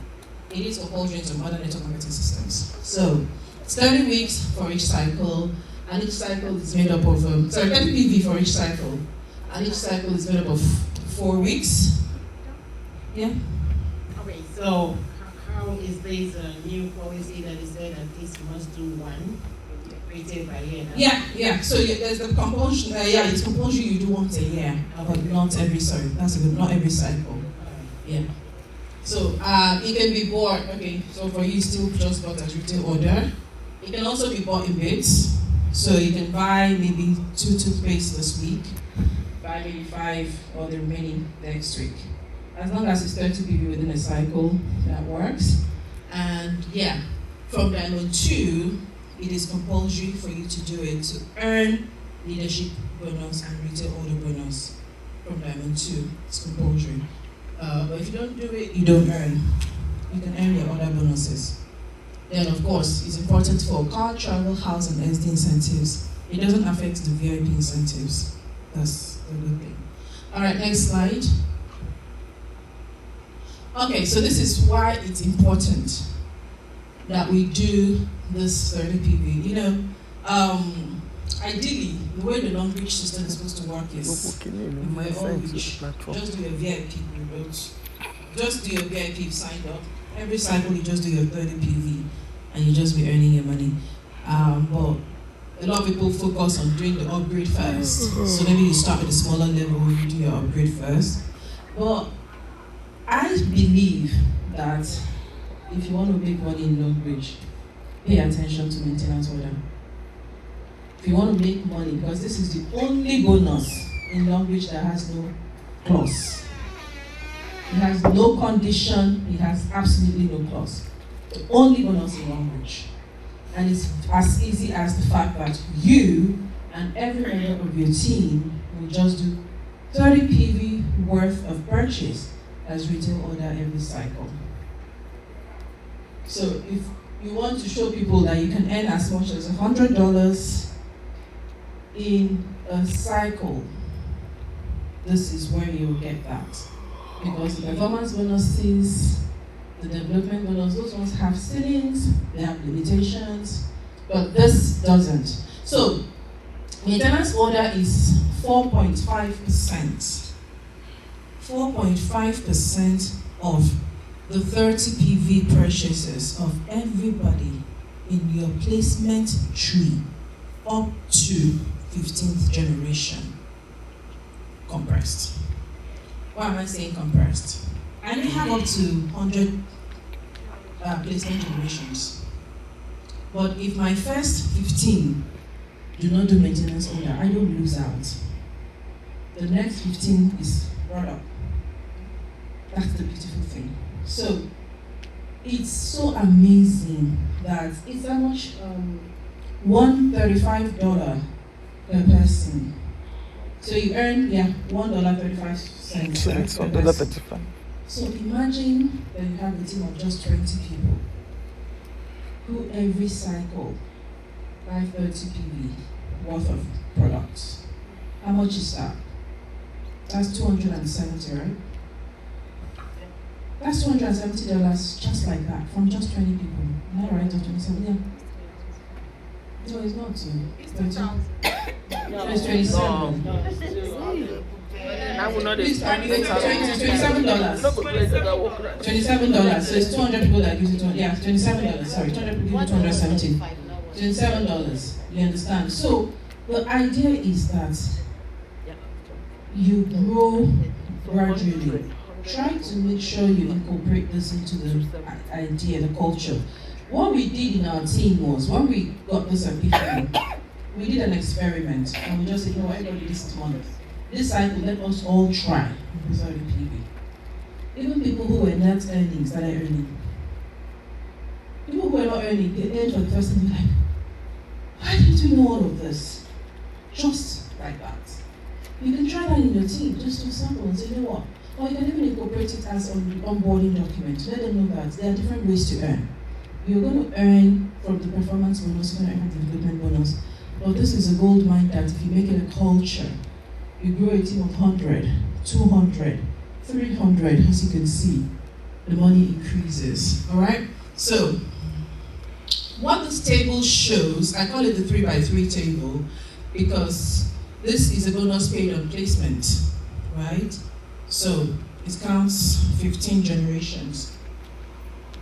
It is compulsory in some other network marketing systems. So, it's 30 weeks for each cycle, and each cycle is made up of, 30 PV for each cycle, and each cycle is made up of 4 weeks. Yeah? Okay, so how is this a new policy that is said that this must do one retail by year? Yeah. So there's the compulsion. It's compulsory you do once a year, but not every. Sorry, that's a good. Not every cycle. Yeah. So it can be bought. Okay. So for you, still just bought as retail order. It can also be bought in bits. So you can buy maybe 2 toothpaste this week, buy maybe 5 or the remaining next week. As long as it's 30 PV within a cycle, that works. And yeah, from Diamond 2, it is compulsory for you to do it to earn leadership bonus and retail order bonus. From Diamond 2, it's compulsory. But if you don't do it, you don't earn. You can earn your other bonuses. Then, of course, it's important for car, travel, house, and SD incentives. It doesn't affect the VIP incentives. That's the good thing. All right, next slide. Okay, so this is why it's important that we do this 30 PV. You know, ideally, the way the Longrich system is supposed to work is, if we're all rich, just do your VIP roads. Just do your VIP if signed up. Every cycle, you just do your 30 PV, and you just be earning your money. But a lot of people focus on doing the upgrade first. So maybe you start with a smaller level, you do your upgrade first. But I believe that if you want to make money in Longrich, pay attention to maintenance order. If you want to make money, because this is the only bonus in Longrich that has no clause. It has no condition, it has absolutely no clause. The only bonus in Longrich. And it's as easy as the fact that you and every member of your team will just do 30 PV worth of purchase as retail order every cycle. So if you want to show people that you can earn as much as $100 in a cycle, this is where you will get that. Because the performance bonuses, the development bonus, those ones have ceilings, they have limitations, but this doesn't. So, maintenance order is 4.5%. 4.5% of the 30 PV purchases of everybody in your placement tree up to 15th generation compressed. Why am I saying compressed? I may have up to 100 placement generations. But if my first 15 do not do maintenance order, I don't lose out. The next 15 is brought up. That's the beautiful thing. So it's so amazing that it's how much? $135 per person. So you earn $1.35. So imagine that you have a team of just 20 people who every cycle buy 30 PV worth of products. How much is that? That's 270, right? That's $270 just like that from just 20 people. Am I right? Or 27? Yeah. No, it's not. It's 20. No, it's 27. No. I will not $27. $27. So it's 200 people that use it. Yeah, $27. Sorry, 200 people use 270. $27. You understand? So the idea is that you grow gradually. Try to make sure you incorporate this into the idea, the culture. What we did in our team was, when we got this epiphany, we did an experiment and we just said, everybody this month, this cycle, let us all try. Sorry, PV. Even people who were not earning started earning. People who were not earning, they earned for the first time. They're like, why didn't we know all of this? Just like that. You can try that in your team, just do sample and say, you know what? Or you can even incorporate it as an onboarding document. Let them know that there are different ways to earn. You're going to earn from the performance bonus, you're going to earn from the development bonus. But this is a gold mine that if you make it a culture, you grow a team of 100, 200, 300, as you can see, the money increases. All right? So, what this table shows, I call it the 3x3 table because this is a bonus paid on placement, right? So, it counts 15 generations.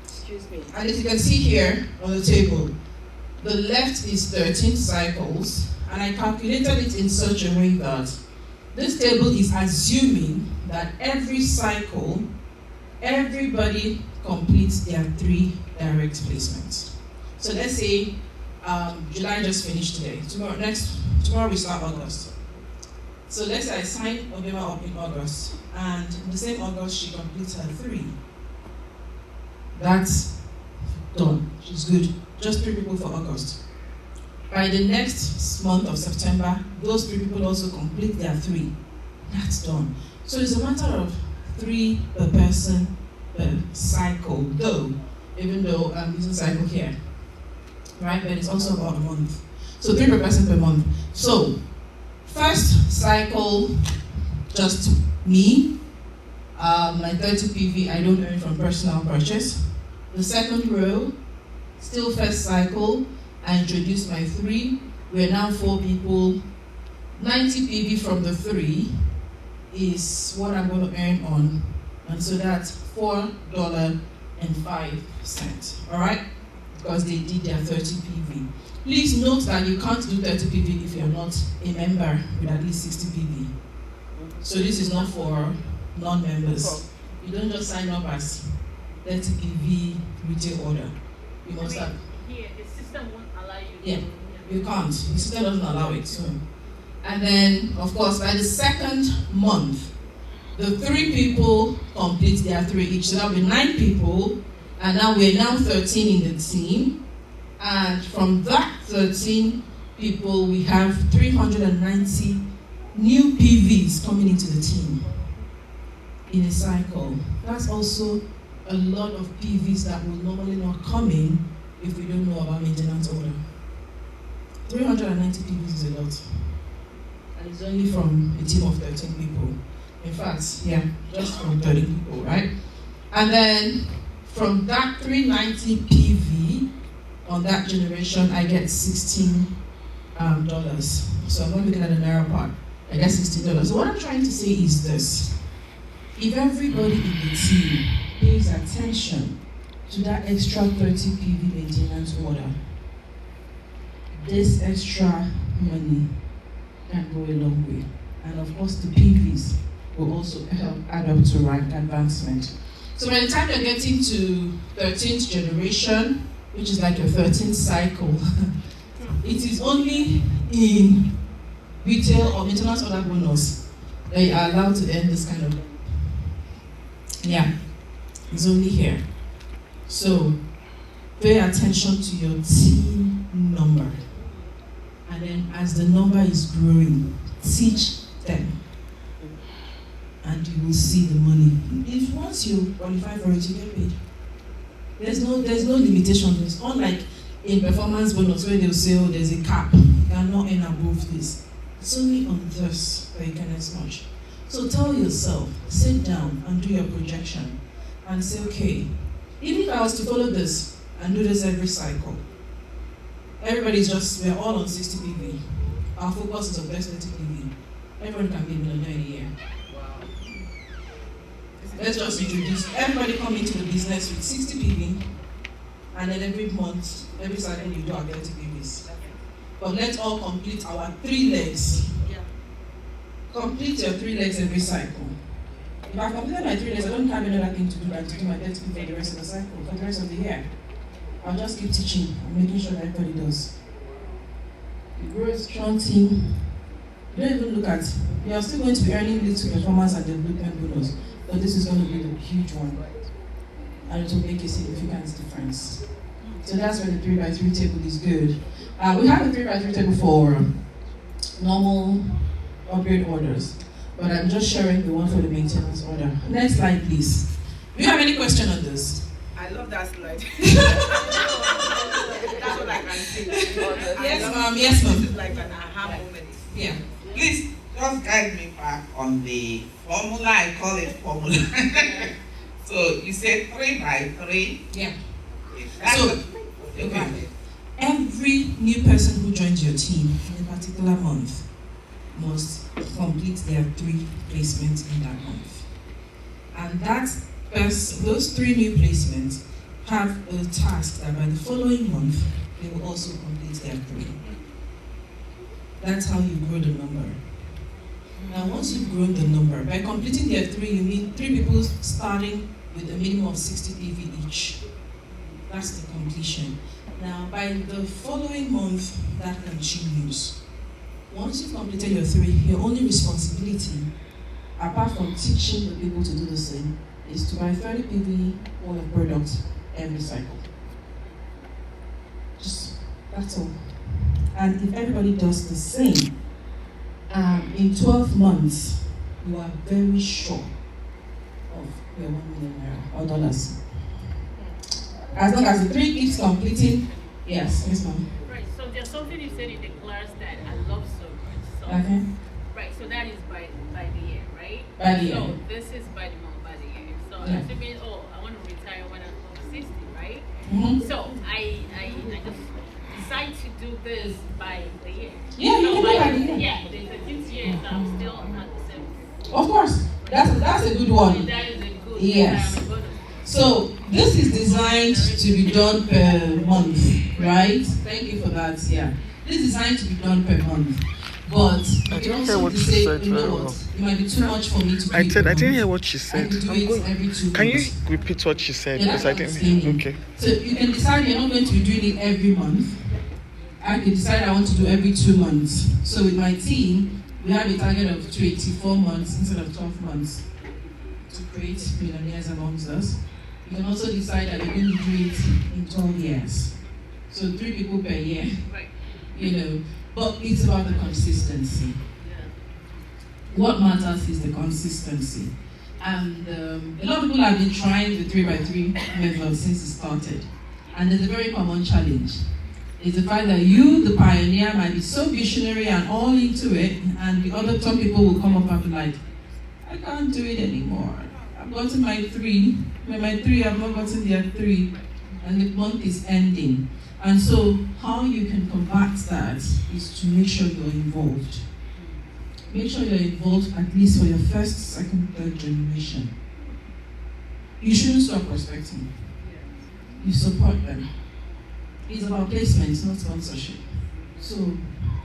Excuse me. And as you can see here on the table, the left is 13 cycles, and I calculated it in such a way that this table is assuming that every cycle, everybody completes their 3 direct placements. So let's say July just finished today. Tomorrow we start August. So let's say I signed Obama up in August, and in the same August she completes her 3. That's done. She's good. Just 3 people for August. By the next month of September, those 3 people also complete their 3. That's done. So it's a matter of 3 per person per cycle, even though I'm using cycle here, right? But it's also about a month. So 3 per person per month. So first cycle, just me, my 30 PV I don't earn from personal purchase. The second row, still first cycle, I introduced my 3. We're now 4 people. 90 PV from the 3 is what I'm going to earn on, and so that's $4.05. All right, because they did their 30 PV. Please note that you can't do 30 PV if you're not a member with at least 60 PV. So this is not for non-members. You don't just sign up as 30 PV retail order. You must have. Here, the system won't allow you. Yeah, you can't. The system doesn't allow it. So. And then, of course, by the second month, the 3 people complete their 3 each. So that'll be 9 people, and now we're 13 in the team. And from that 13 people, we have 390 new PVs coming into the team in a cycle. That's also a lot of PVs that will normally not come in if we don't know about maintenance order. 390 PVs is a lot. And it's only from a team of 13 people. In fact, yeah, just from 13 people, right? And then from that 390 PV on that generation, I get $16. So I'm not looking at the narrow part. I get $16. So what I'm trying to say is this. If everybody in the team pays attention to that extra 30 PV maintenance order, this extra money can go a long way. And of course, the PVs will also help add up to rank advancement. So by the time you're getting to 13th generation, which is like your 13th cycle, it is only in retail or maintenance order bonus that you are allowed to earn this kind of. Yeah, it's only here. So pay attention to your team number. And then as the number is growing, teach them. And you will see the money. If once you qualify for it, you get paid. There's no limitation. It's unlike in performance bonus where they'll say, oh, there's a cap. You cannot earn above this. It's only on this that you can earn so much. So tell yourself, sit down and do your projection and say, okay, even if I was to follow this and do this every cycle, we're all on 60 PV. Our focus is on best 30 PV. Everyone can be a millionaire in a year. Wow. Let's just introduce everybody come into the business with 60 PV, and then every month, every cycle you do our 30 PVs. But let's all complete our 3 legs. Yeah. Complete your 3 legs every cycle. If I've completed my 3 legs, I don't have any other thing to do than to do my 30 PV for the rest of the cycle, for the rest of the year. I'll just keep teaching and making sure that everybody does. You grow a strong team. You don't even look at, you are still going to be earning little performance and development bonus, but this is going to be the huge one. And it will make a significant difference. So that's where the 3x3 table is good. We have a 3x3 table for normal upgrade orders, but I'm just sharing the one for the maintenance order. Next slide, please. Do you have any question on this? I love that slide. That's what I can see. Yes, ma'am. Yes, ma'am. This is like an aha moment. Yeah. Please just guide me back on the formula. I call it formula. So you said 3 by 3. Yeah. So, okay. Every new person who joins your team in a particular month must complete their 3 placements in that month. And those 3 new placements have a task that by the following month, they will also complete their 3. That's how you grow the number. Now, once you've grown the number, by completing their 3, you mean 3 people starting with a minimum of 60 PV each. That's the completion. Now, by the following month, that continues. Once you've completed your 3, your only responsibility, apart from teaching the people to do the same, is to buy 30 PV worth of product every cycle. That's all. And if everybody does the same, in 12 months, you are very sure of your 1 million naira or dollars. As long as the 3 keeps completing, yes, ma'am. Right, so there's something you said in the class that I love so much. So, Okay. right, so that is by the year, right? By the year. So this is by the month, by the year. So Yeah. assuming, I want to retire when I'm over 60, right? Mm-hmm. So I just decide to do this by the year. Yeah, you So can do by the year. Yeah, the 15th year, so I'm still at the same. Of course, that's a good one. That is a good Yes. retirement bonus. So this is designed to be done per month, right? Thank you for that. Yeah, this is designed to be done per month, but I you didn't also hear what to you say, said you know very what, well. it might be too much for me to. I pay said per I didn't month. hear what she I said. could do it every 2 Can you months. repeat what she said? Yeah, Because I that's didn't what hear. I'm Okay. So you can decide you're not going to be doing it every month. I can decide I want to do every 2 months. So with my team, we have a target of 24 months instead of 12 months to create millionaires amongst us. You can also decide that you're going to do it in 12 years. So 3 people per year, Right. you know. But it's about the consistency. Yeah. What matters is the consistency. And a lot of people have been trying the 3x3 method since it started. And there's a very common challenge. It's the fact that you, the pioneer, might be so visionary and all into it, and some people will come up and be like, I can't do it anymore. I've gotten my 3. With my 3, I've not gotten their 3. And the month is ending. And so how you can combat that is to make sure you're involved. Make sure you're involved at least for your first, second, third generation. You shouldn't stop prospecting. You support them. It's about placement, not sponsorship. So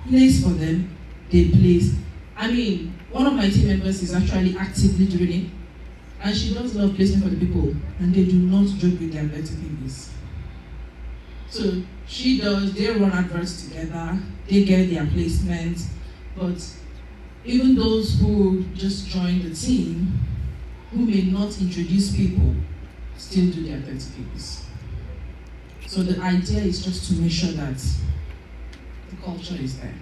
place for them, they place. I mean, one of my team members is actually actively doing it, and she does love placement for the people, and they do not joke with their better babies. So she does, they run adverts together, they get their placement, but even those who just join the team, who may not introduce people, still do their 30 babies. So the idea is just to make sure that the culture is there.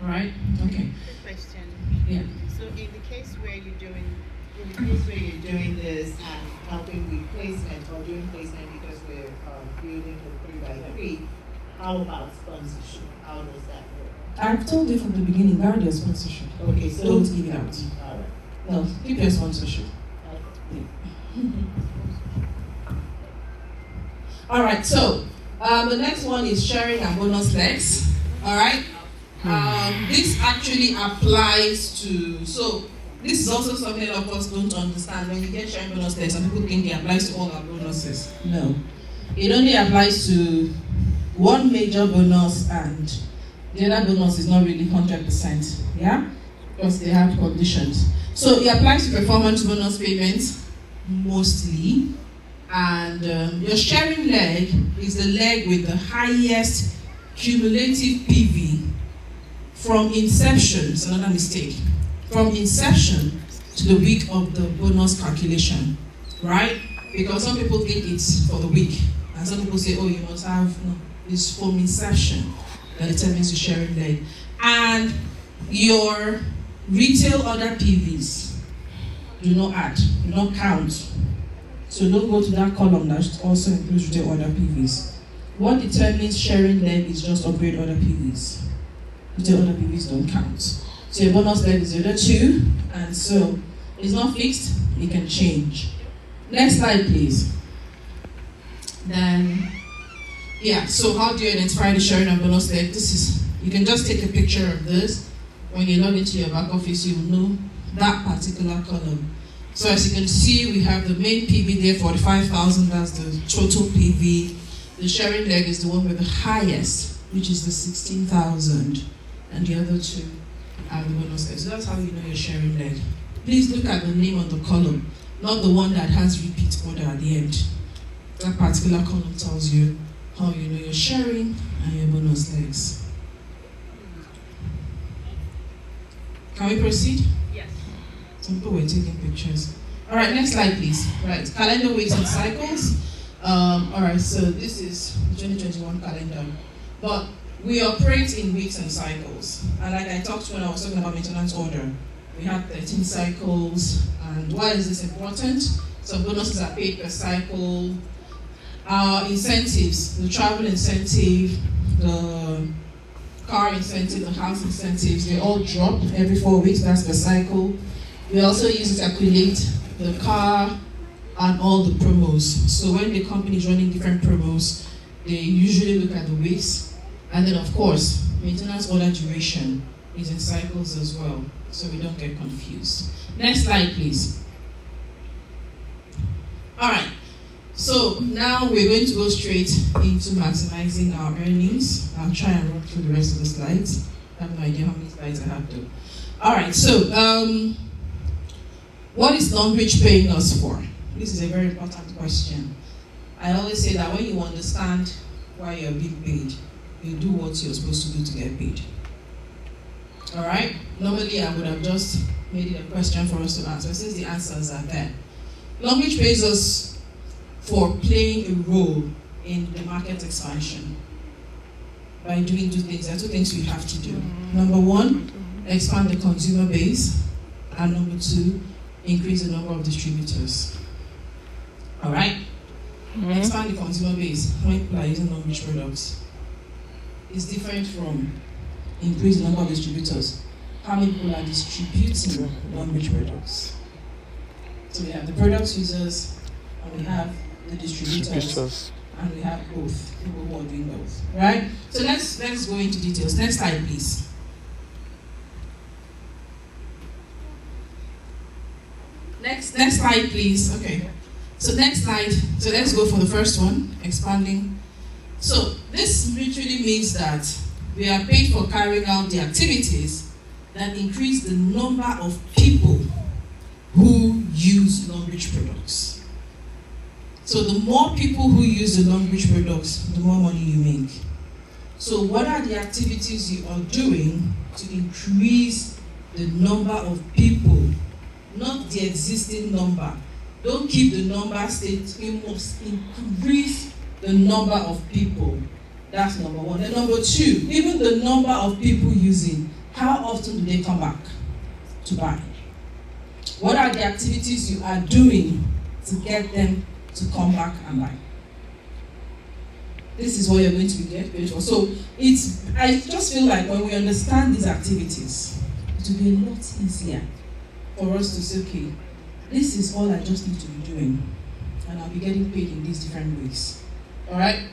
All right? Okay. Quick question. Yeah. So in the case where you're doing this and helping with placement or doing placement because we're building the 3x3, how about sponsorship? How does that work? I've told you from the beginning, guard your sponsorship. Okay, so Don't give it out. All right. No, keep your sponsorship. Okay. All right, so the next one is sharing and bonus legs. All right. This actually applies to, so this is also something a lot of us don't understand. When you get sharing bonus legs, some people think it applies to all our bonuses. No. It only applies to one major bonus, and the other bonus is not really 100%. Yeah? Because they have conditions. So it applies to performance bonus payments mostly. And your sharing leg is the leg with the highest cumulative PV from inception. It's another mistake. From inception to the week of the bonus calculation, right? Because some people think it's for the week, and some people say, oh, you must have, no, it's from inception that determines your sharing leg. And your retail order PVs do not add, do not count. So don't go to that column that also includes retail order PVs. What determines sharing leg is just upgrade order PVs. Retail order PVs don't count. So your bonus leg is the other 2, and so it's not fixed, it can change. Next slide, please. Then, yeah, so how do you identify the sharing and bonus leg? This is, you can just take a picture of this. When you log into your back office, you will know that particular column. So as you can see, we have the main PV there, 45,000, that's the total PV. The sharing leg is the one with the highest, which is the 16,000, and the other 2 are the bonus leg. So that's how you know your sharing leg. Please look at the name on the column, not the one that has repeat order at the end. That particular column tells you how you know your sharing and your bonus legs. Can we proceed? Yes. Some people were taking pictures. All right, next slide, please. Right, calendar weeks and cycles. All right, so this is the 2021 calendar. But we operate in weeks and cycles. And like I talked when I was talking about maintenance order, We have 13 cycles. And why is this important? Some bonuses are paid per cycle. Our incentives, the travel incentive, the car incentive, the house incentives, they all drop every 4 weeks, that's per cycle. We also use it to calculate the car and all the promos. So when the company is running different promos, they usually look at the weeks. And then of course, maintenance order duration is in cycles as well, so we don't get confused. Next slide, please. All right, so now we're going to go straight into maximizing our earnings. I'll try and run through the rest of the slides. I have no idea how many slides I have though. All right, so what is Longrich paying us for? This is a very important question. I always say that when you understand why you're being paid, you do what you're supposed to do to get paid. All right? Normally, I would have just made it a question for us to answer, since the answers are there. Longrich pays us for playing a role in the market expansion by doing two things. There are two things we have to do. Number one, expand the consumer base, and number two, increase the number of distributors. All right? Expand the consumer base when people are using Longrich products. It's different from increase the number of distributors. How many people are distributing Longrich products? So we have the product users, and we have the distributors, and we have both, people who are doing both. Right? So let's go into details. Next slide, please. Next slide, please. Okay. So next slide. So let's go for the first one, expanding. So this literally means that we are paid for carrying out the activities that increase the number of people who use Longrich products. So the more people who use the Longrich products, the more money you make. So what are the activities you are doing to increase the number of people, not the existing number? Don't keep the number state, we must increase the number of people. That's number one. Then number two, even the number of people using, how often do they come back to buy? What are the activities you are doing to get them to come back and buy? This is what you're going to be getting paid for. So I just feel like when we understand these activities, it will be a lot easier for us to say, okay, this is all I just need to be doing, and I'll be getting paid in these different ways. All right?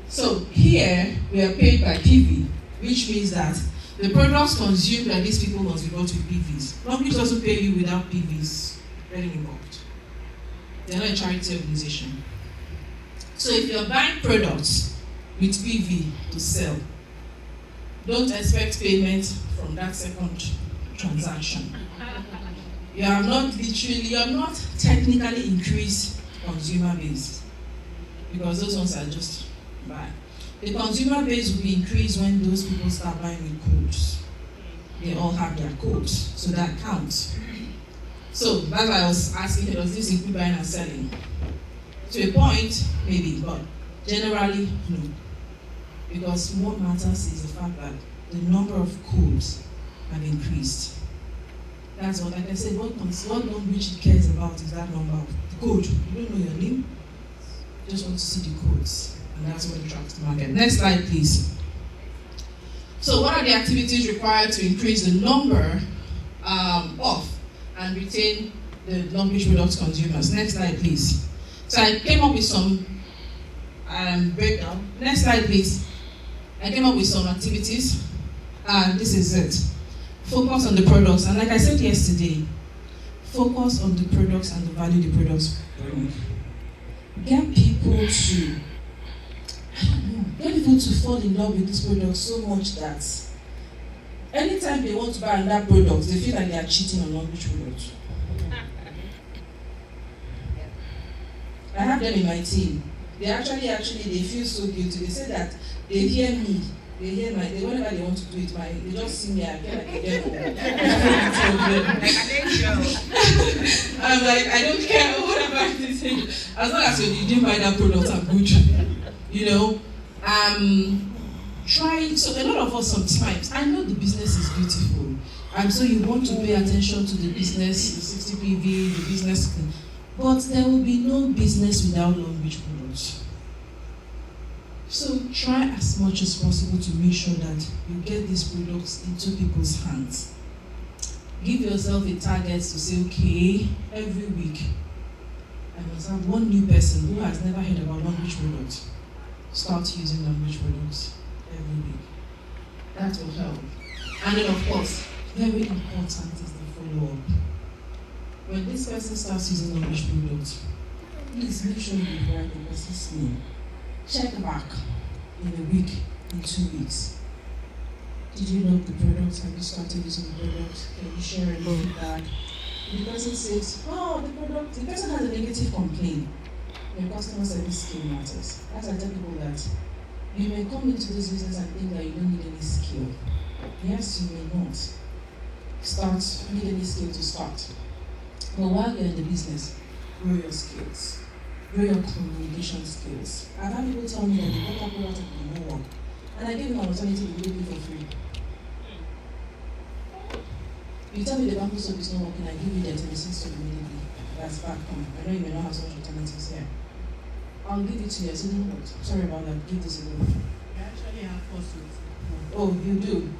So here, we are paid by PV, which means that the products consumed by these people must be bought with PVs. Longrich doesn't pay you without PVs getting involved. They're not a charity organization. So if you're buying products with PV to sell, don't expect payment from that second transaction. You have not technically increased consumer base, because those ones are just buy. The consumer base will be increased when those people start buying with codes. They all have their codes, so that counts. So that's why I was asking, does this include buying and selling? To a point, maybe, but generally, no. Because what matters is the fact that the number of codes have increased. That's what, like I said, what Longrich cares about is that number of code. You don't know your name, you just want to see the codes, and that's what attracts the market. Next slide, please. So what are the activities required to increase the number of and retain the Longrich products consumers? Next slide, please. So I came up with some breakdown. Next slide, please. I came up with some activities, and this is it. Focus on the products, and like I said yesterday, focus on the products and the value the products bring. Get people to fall in love with this product so much that anytime they want to buy another product, they feel like they are cheating on Longrich products. I have them in my team. They actually they feel so guilty. They say that they hear me. Whenever they want to do it, they just see me, I get like a devil. I'm like, I don't care, whatever they say. As long as you didn't buy that product, I'm good. You know? So a lot of us sometimes, I know the business is beautiful. And so you want to pay attention to the business, the 60 PV, the business thing. But there will be no business without Longrich products. So try as much as possible to make sure that you get these products into people's hands. Give yourself a target to say, okay, every week, I must have one new person who has never heard about Longrich products. Start using Longrich products every week. That will help. And then of course, very important is the follow-up. When this person starts using Longrich products, please make sure you write the person's name. Check back in a week, in 2 weeks. Did you love the product? Have you started using the product? Can you share any feedback? The person says, oh, the person has a negative complaint. Your customer service skill matters. As I tell people that you may come into this business and think that you don't need any skill. Yes, you may not. Need any skill to start. But while you're in the business, grow your skills. Grow your communication skills. I've had people tell me that they got that product and they don't work. And I gave them an alternative to do it for free. You tell me the bamboo soap is not working, I give you the alternative soap immediately. That's back home. I know you may not have such alternatives here. I'll give it to you. I said, no, sorry about that, give this away. We actually have 4 soaps. Oh, you do?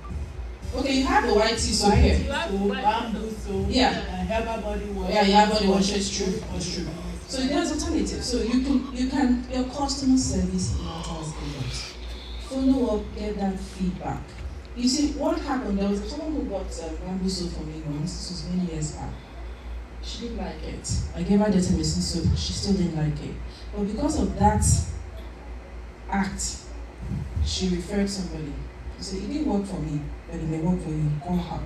Okay, you have the white tea soap here. Bamboo soap, Yeah. herbal body wash. Yeah, you have body wash, it's true. It's true. So there's alternatives. So you can, your customer service matters a lot. Follow up, get that feedback. You see, what happened, there was someone who got bamboo soap from me once, this was many years back. She didn't like it. I gave her the Temesi soap, she still didn't like it. But because of that act, she referred somebody. She said, it didn't work for me, but it may work for you, call her.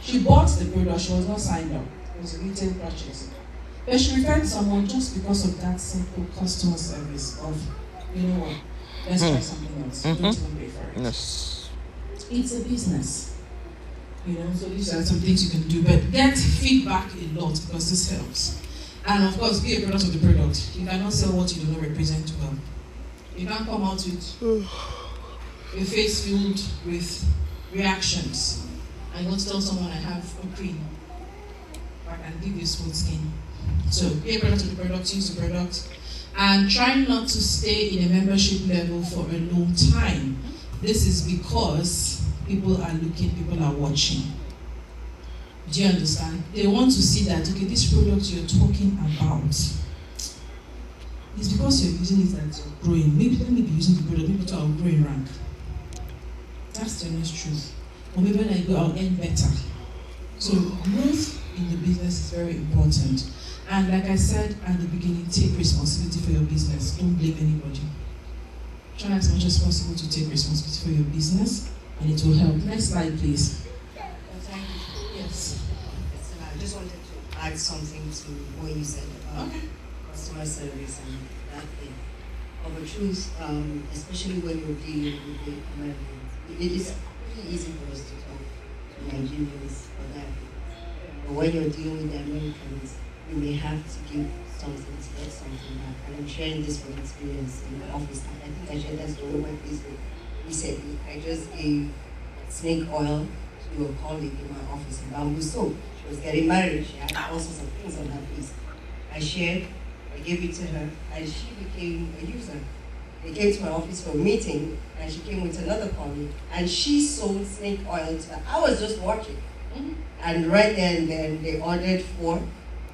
She bought the product, she was not signed up. It was a retail purchase. But she referred someone just because of that simple customer service of, you know what, let's try something else. Don't even pay for it. Yes. It's a business. You know, so these are some things you can do. But get feedback a lot because this helps. And of course, be a product of the product. You cannot sell what you do not represent well. You can't come out with a face filled with reactions. I want to tell someone I have a cream, but I can give you smooth skin. So be a product of the product, use the product, and try not to stay in a membership level for a long time. This is because people are looking, people are watching. Do you understand? They want to see that, okay, this product you're talking about, it's because you're using it that you're growing. Maybe let me be using the product, maybe I'll grow in rank. That's the honest truth. Or maybe when I go, I'll earn better. So growth in the business is very important. And like I said at the beginning, take responsibility for your business. Don't blame anybody. Try as much as possible to take responsibility for your business, and it will help. Next slide, please. Thank you. Yes. I just wanted to add something to what you said about customer service and that thing. Of the truth, especially when you're dealing with the Americans, it is pretty easy for us to talk to Nigerians or that. But when you're dealing with the Americans, you may have to give something to get something back. And I'm sharing this from experience in my office. I think I shared that story on my Facebook recently. I just gave snake oil to a colleague in my office in bamboo soap. She was getting married. She had all sorts of things on her face. I gave it to her, and she became a user. They came to my office for a meeting, and she came with another colleague, and she sold snake oil to her. I was just watching. And right there and then, they ordered 4.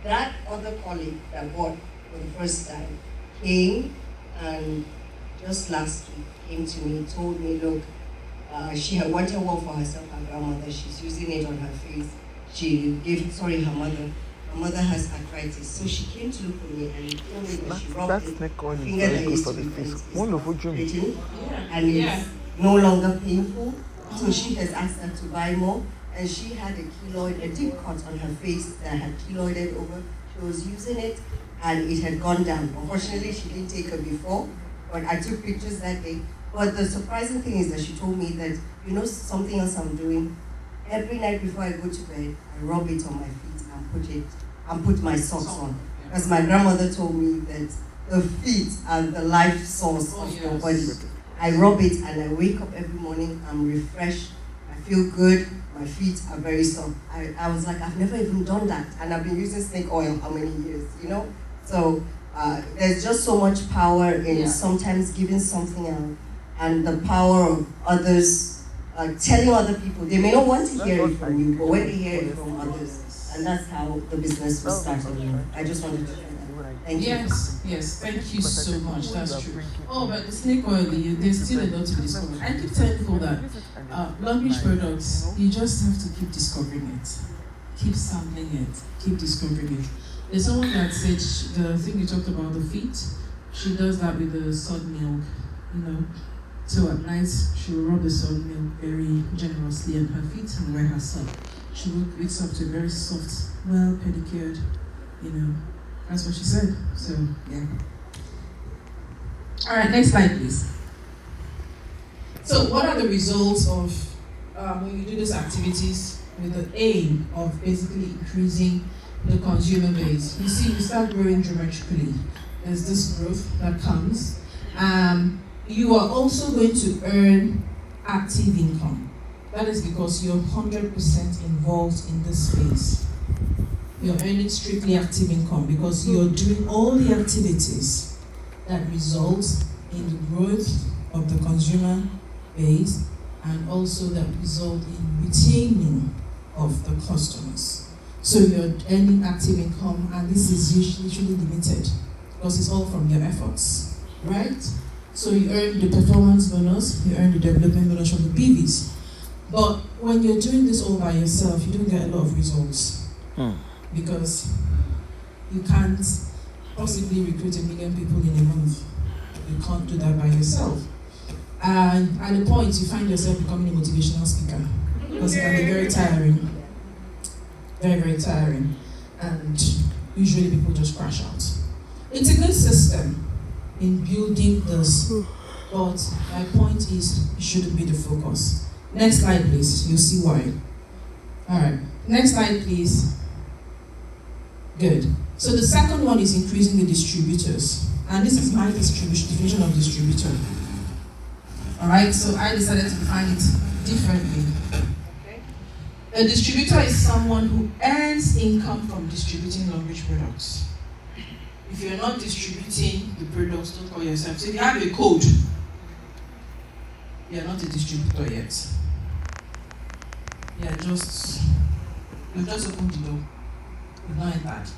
That other colleague that bought for the first time came and just last week came to me, told me, look, she had wanted one for herself, her grandmother. She's using it on her face. She gave, her mother. Her mother has arthritis. So she came to look for me and told me that she rubbed it. Her finger that used to be written, and it's no longer painful. So she has asked her to buy more. And she had a keloid, a deep cut on her face that had keloided over. She was using it and it had gone down. Unfortunately, she didn't take her before, but I took pictures that day. But the surprising thing is that she told me that, you know, something else I'm doing? Every night before I go to bed, I rub it on my feet and put my socks on. Because my grandmother told me that the feet are the life source of your body. I rub it and I wake up every morning, I'm refreshed. I feel good, my feet are very soft. I was like, I've never even done that, and I've been using snake oil how many years, you know? So there's just so much power in sometimes giving something out, and the power of others, telling other people. They may not want to hear it from you, but when they hear it from others, and that's how the business was started. I just wanted to share that. Thank you. Yes, thank you so much. That's true. Oh, but the snake oil, there's still a lot to discover. I keep telling people that Longrich products, you just have to keep discovering it, keep sampling it, keep discovering it. There's someone that said the thing you talked about, the feet. She does that with the sod milk, you know. So at night she will rub the sod milk very generously on her feet and wear her sock. She wakes up to very soft, well pedicured, you know. That's what she said. So yeah. All right, next slide, please. So what are the results of when you do these activities with the aim of basically increasing the consumer base? You see, you start growing dramatically. There's this growth that comes. You are also going to earn active income. That is because you're 100% involved in this space. You're earning strictly active income because you're doing all the activities that result in the growth of the consumer base and also that result in retaining of the customers. So you're earning active income, and this is usually limited because it's all from your efforts, right? So you earn the performance bonus, you earn the development bonus from the BVs. But when you're doing this all by yourself, you don't get a lot of results. Because you can't possibly recruit 1 million people in a month. You can't do that by yourself. And at a point, you find yourself becoming a motivational speaker because it can be very tiring. Very, very tiring. And usually people just crash out. It's a good system in building this, but my point is it shouldn't be the focus. Next slide, please. You'll see why. All right. Next slide, please. Good. So the second one is increasing the distributors. And this is my definition of distributor. Alright, so I decided to define it differently. Okay. A distributor is someone who earns income from distributing Longrich products. If you're not distributing the products, don't call yourself. So if you have a code, you're not a distributor yet. You've just opened the door. You've not entered.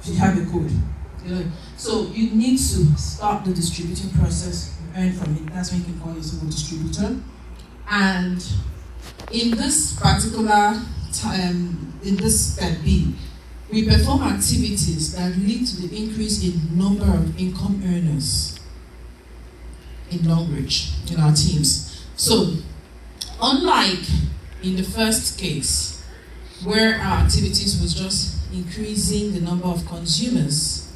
If you have a code. So you need to start the distributing process, earn from it. That's when you can call yourself a distributor. And in this particular time, in this step B, we perform activities that lead to the increase in number of income earners in Longrich, in our teams. So, unlike in the first case, where our activities was just increasing the number of consumers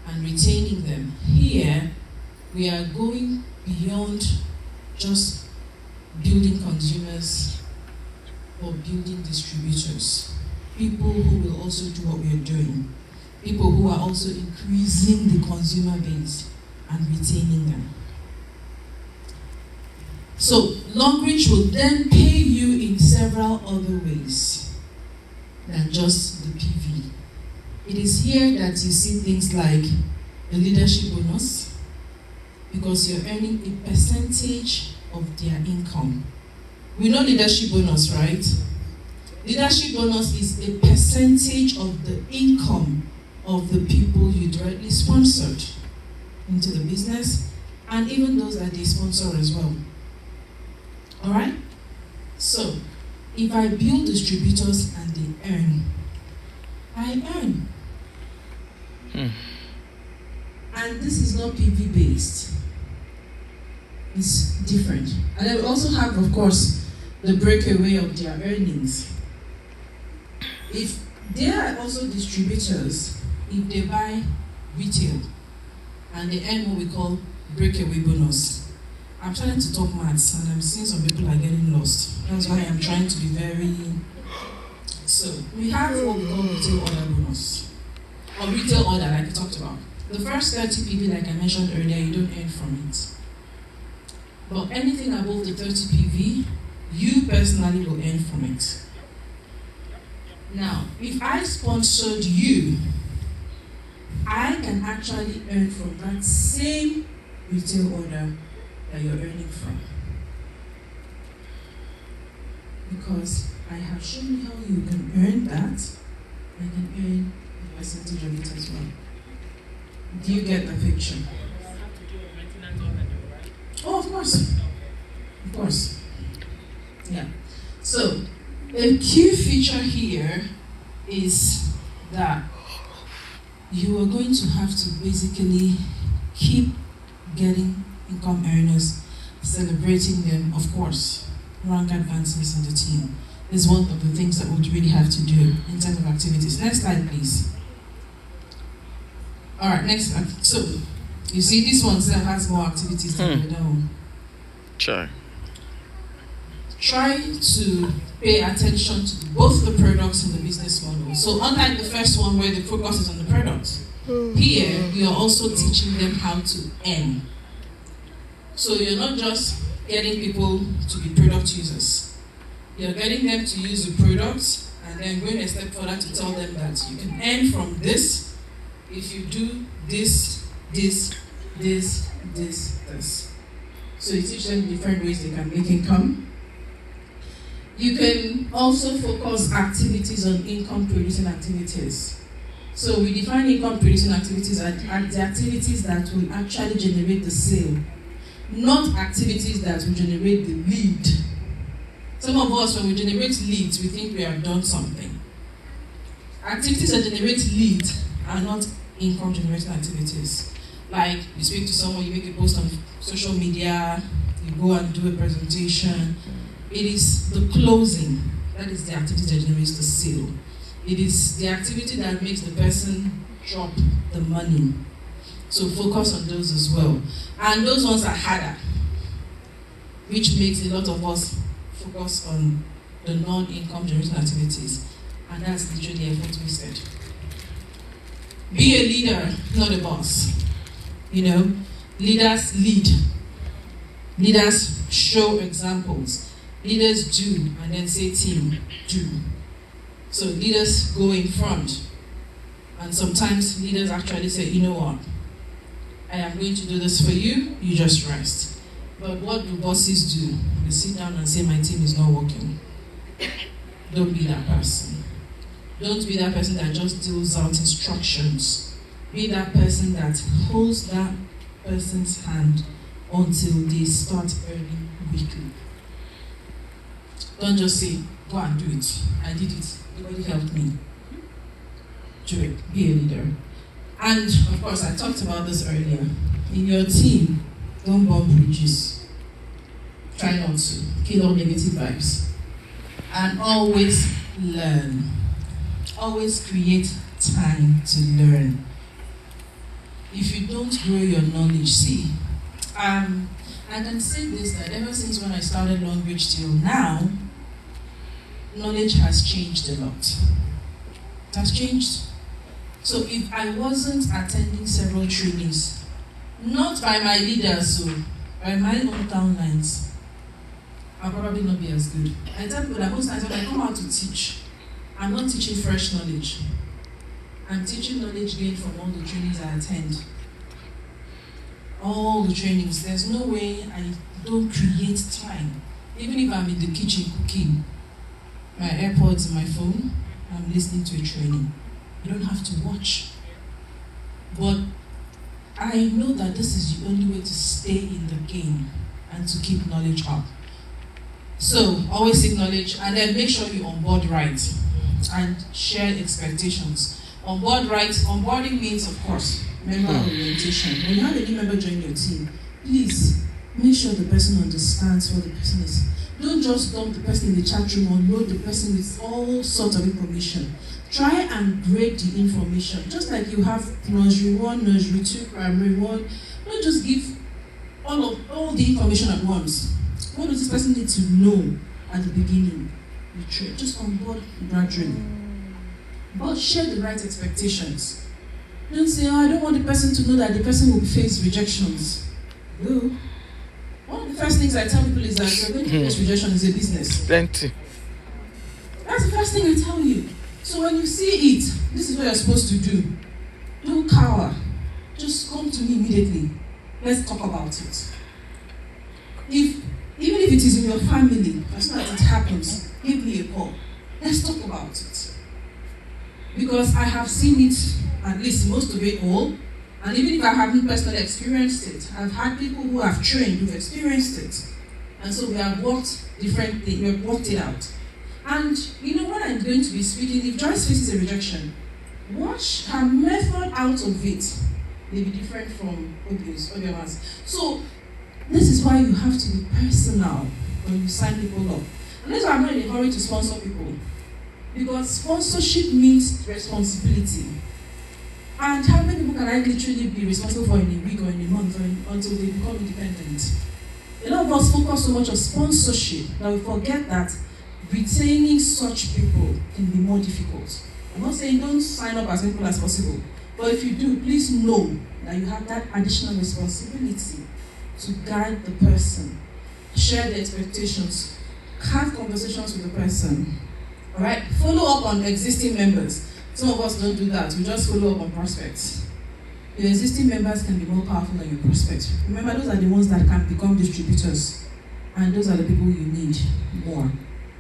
and retaining them, here we are going beyond just building consumers or building distributors. People who will also do what we are doing. People who are also increasing the consumer base and retaining them. So Longrich will then pay you in several other ways than just the PV. It is here that you see things like a leadership bonus, because you're earning a percentage of their income. We know leadership bonus, right? Leadership bonus is a percentage of the income of the people you directly sponsored into the business, and even those that they sponsor as well. Alright? So, if I build distributors and they earn, I earn. And this is not PV based. It's different. And then we also have, of course, the breakaway of their earnings. If they are also distributors, if they buy retail and they earn what we call breakaway bonus. I'm trying to talk maths and I'm seeing some people are getting lost. That's why I'm trying to be very... So, we have what we call retail order bonus. Or retail order, like we talked about. The first 30 PV, like I mentioned earlier, you don't earn from it. But anything above the 30 PV, you personally will earn from it. Now, if I sponsored you, I can actually earn from that same retail order that you're earning from. Because I have shown you how you can earn that, I can earn a percentage of it as well. Do you get the picture? Oh, of course. Of course. Yeah. So, a key feature here is that you are going to have to basically keep getting income earners, celebrating them, of course, rank advances in the team. Is one of the things that we really have to do in terms of activities. Next slide, please. All right, next slide. So, you see, this one still has more activities than the other one. Sure. Try to pay attention to both the products and the business model. So, unlike the first one where the focus is on the product, here you are also teaching them how to earn. So, you're not just getting people to be product users. You're getting them to use the product and then going a step further to tell them that you can earn from this if you do this, this, this, this, this. So you teach them different ways they can make income. You can also focus activities on income producing activities. So we define income producing activities as the activities that will actually generate the sale, not activities that will generate the lead. Some of us, when we generate leads, we think we have done something. Activities that generate lead are not income generating activities. Like you speak to someone, you make a post on social media, you go and do a presentation. It is the closing that is the activity that generates the sale. It is the activity that makes the person drop the money. So focus on those as well. And those ones are harder, which makes a lot of us focus on the non-income generating activities, and that's literally effort wasted. Be a leader, not a boss. You know, leaders lead. Leaders show examples. Leaders do, and then say team, do. So leaders go in front, and sometimes leaders actually say, you know what, I am going to do this for you, you just rest. But what do bosses do? They sit down and say, my team is not working. Don't be that person. Don't be that person that just deals out instructions. Be that person that holds that person's hand until they start earning weekly. Don't just say, go and do it. I did it. Nobody helped me. Do it. Be a leader. And of course, I talked about this earlier. In your team, don't burn bridges. Try not to. Kill all negative vibes. And always learn. Always create time to learn. If you don't grow your knowledge, see, I can say this, that ever since when I started Longrich till now, knowledge has changed a lot. It has changed. So if I wasn't attending several trainings, not by my leaders, so by my own downlines, I'll probably not be as good. I tell people that most times when I come out to teach, I'm not teaching fresh knowledge. I'm teaching knowledge gained from all the trainings I attend. All the trainings. There's no way I don't create time. Even if I'm in the kitchen cooking, my AirPods in my phone, I'm listening to a training. You don't have to watch. But I know that this is the only way to stay in the game and to keep knowledge up. So always seek knowledge and then make sure you onboard right and share expectations. Onboard right, onboarding means, of course, member orientation. When you have a new member join your team, please make sure the person understands what the person is. Don't just dump the person in the chat room or load the person with all sorts of information. Try and grade the information. Just like you have nursery 1, nursery 2, primary 1. Don't just give all the information at once. What does this person need to know at the beginning? Just onboard gradually. But share the right expectations. Don't say, I don't want the person to know that the person will face rejections. No. one of the first things I tell people is that you're going to face rejection is a business. Plenty. That's the first thing I tell you. So when you see it, this is what you're supposed to do. Don't cower. Just come to me immediately. Let's talk about it. Even if it is in your family, as soon as it happens, give me a call. Let's talk about it. Because I have seen it, at least most of it all, and even if I haven't personally experienced it, I've had people who have trained, who've experienced it. And so we have worked differently, we have worked it out. And you know, when I'm going to be speaking, if Joyce faces a rejection, watch her method out of it may be different from Obiama's. So this is why you have to be personal when you sign people up. And that's why I'm not in a hurry to sponsor people. Because sponsorship means responsibility. And how many people can I literally be responsible for in a week or in a month until they become independent? A lot of us focus so much on sponsorship that we forget that retaining such people can be more difficult. I'm not saying don't sign up as many people as possible, but if you do, please know that you have that additional responsibility to guide the person, share the expectations, have conversations with the person. All right, follow up on existing members. Some of us don't do that. We just follow up on prospects. Your existing members can be more powerful than your prospects. Remember, those are the ones that can become distributors, and those are the people you need more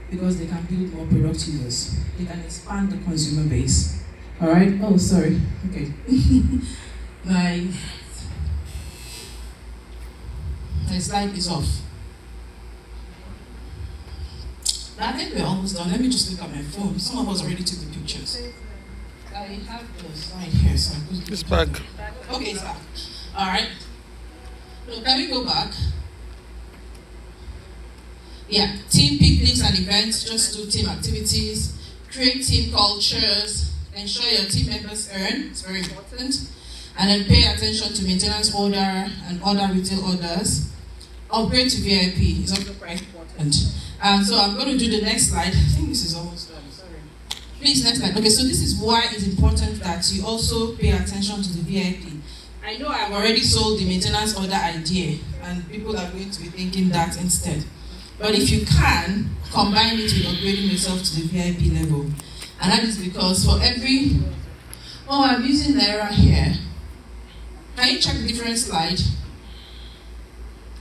because they can build more product users. They can expand the consumer base. All right. Oh, sorry. Okay. My slide is off. I think we're almost done. Let me just look at my phone. Some of us already took the pictures. I have the slide here, so It's back. okay, it's back. All right. So can we go back? Yeah, team picnics and events. Just do team activities. Create team cultures. Ensure your team members earn. It's very important. And then pay attention to maintenance order and other retail orders. Upgrade to VIP is also quite important. So I'm going to do the next slide. I think this is almost done. Sorry. Please, next slide. Okay, so this is why it's important that you also pay attention to the VIP. I know I've already sold the maintenance order idea, and people are going to be thinking that instead. But if you can, combine it with upgrading yourself to the VIP level. And that is because for every... Oh, I'm using Naira here. Can you check the different slide?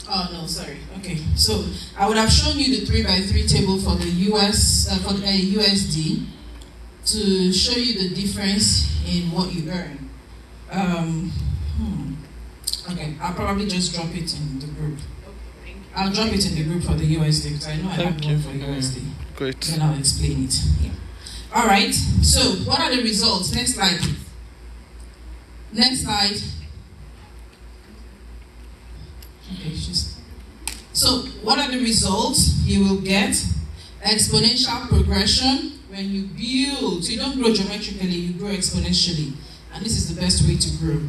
Oh no, sorry. Okay, so I would have shown you the 3x3 table for the USD to show you the difference in what you earn. Okay, I'll probably just drop it in the group. I'll drop it in the group for the USD because I know I have one for the USD. Great. Then I'll explain it. Yeah. All right. So what are the results? Next slide. Next slide. Okay, so what are the results you will get? Exponential progression. When you build, so you don't grow geometrically, you grow exponentially. And this is the best way to grow.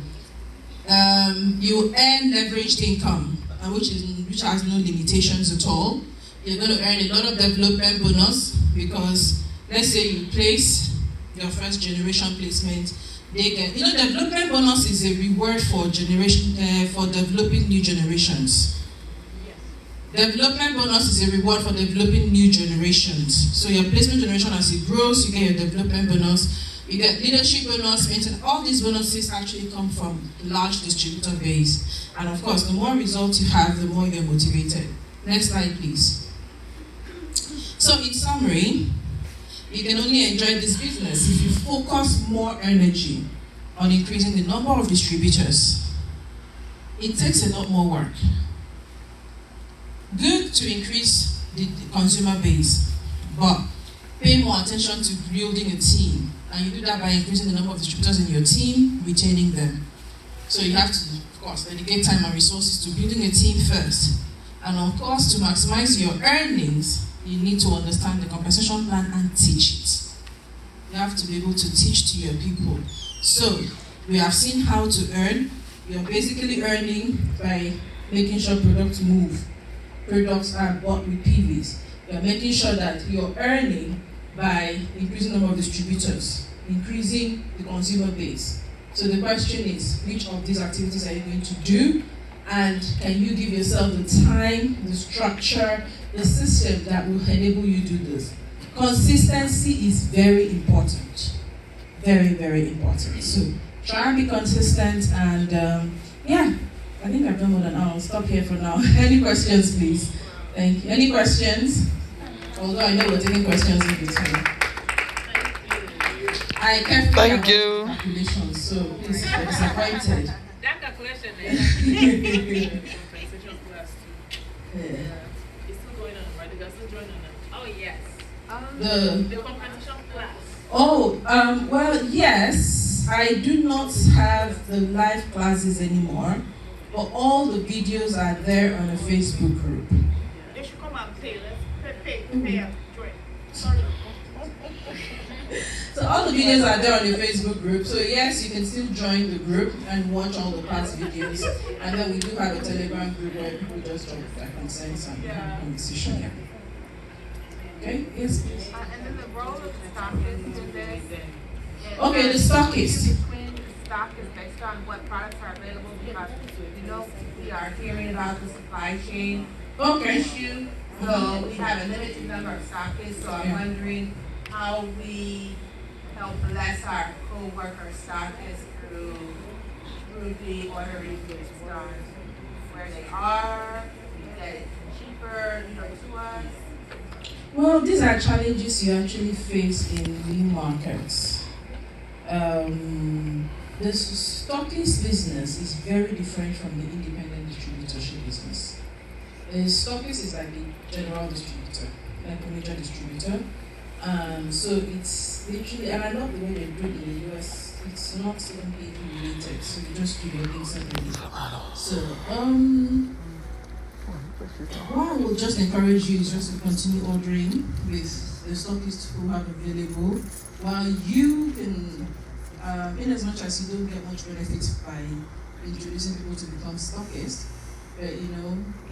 You earn leveraged income, which has no limitations at all. You're going to earn a lot of development bonus because let's say you place your first generation placement. They get, development bonus is a reward for developing new generations. Yes. Development bonus is a reward for developing new generations. So your placement generation, as it grows, you get your development bonus, you get leadership bonus, and all these bonuses actually come from large distributor base. And of course, the more results you have, the more you're motivated. Next slide, please. So in summary, you can only enjoy this business if you focus more energy on increasing the number of distributors. It takes a lot more work. Good to increase the consumer base, but pay more attention to building a team. And you do that by increasing the number of distributors in your team, retaining them. So you have to, of course, dedicate time and resources to building a team first. And of course, to maximize your earnings, you need to understand the compensation plan and teach it. You have to be able to teach to your people. So, we have seen how to earn. You're basically earning by making sure products move. Products are bought with PVs. You're making sure that you're earning by increasing the number of distributors, increasing the consumer base. So the question is, which of these activities are you going to do? And can you give yourself the time, the structure, the system that will enable you to do this? Consistency is very important. Very, very important. So try and be consistent, and yeah, I think I've done more than I'll stop here for now. Any questions, please? Thank you. Any questions? Although I know we're taking questions in between. I carefully Thank you. Calculations, so please be disappointed. That calculation is compensation class too. Yeah. It's still going on, right? They're still joining on. Oh yes. The The compensation class. well, yes, I do not have the live classes anymore, but all the videos are there on a Facebook group. They should come and pay. Let's pay and join. Sorry. So all the videos are there on the Facebook group. So yes, you can still join the group and watch all the past videos. And then we do have a Telegram group where people just drop their concerns and have a conversation here. Okay, yes, please. And then the role of the stockist in this. Okay, the stockist. Between the stockist based on what products are available, because we are hearing about the supply chain issue. So we have a limited number of stockists, so I'm wondering how we help bless our co-worker stockists through the ordering based on where they are, that it's cheaper, to us. Well, these are challenges you actually face in new markets. The stockist business is very different from the independent distributorship business. A stockist is like a general distributor, like a major distributor. So it's literally, and I love the way they do it in the US. It's not even AP related, so you just do your things separately. So, what I will just encourage you is just to continue ordering with the stockists who have available, while you can, in as much as you don't get much benefit by introducing people to become stockists, but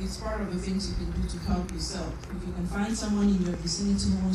it's part of the things you can do to help yourself. If you can find someone in your vicinity who wants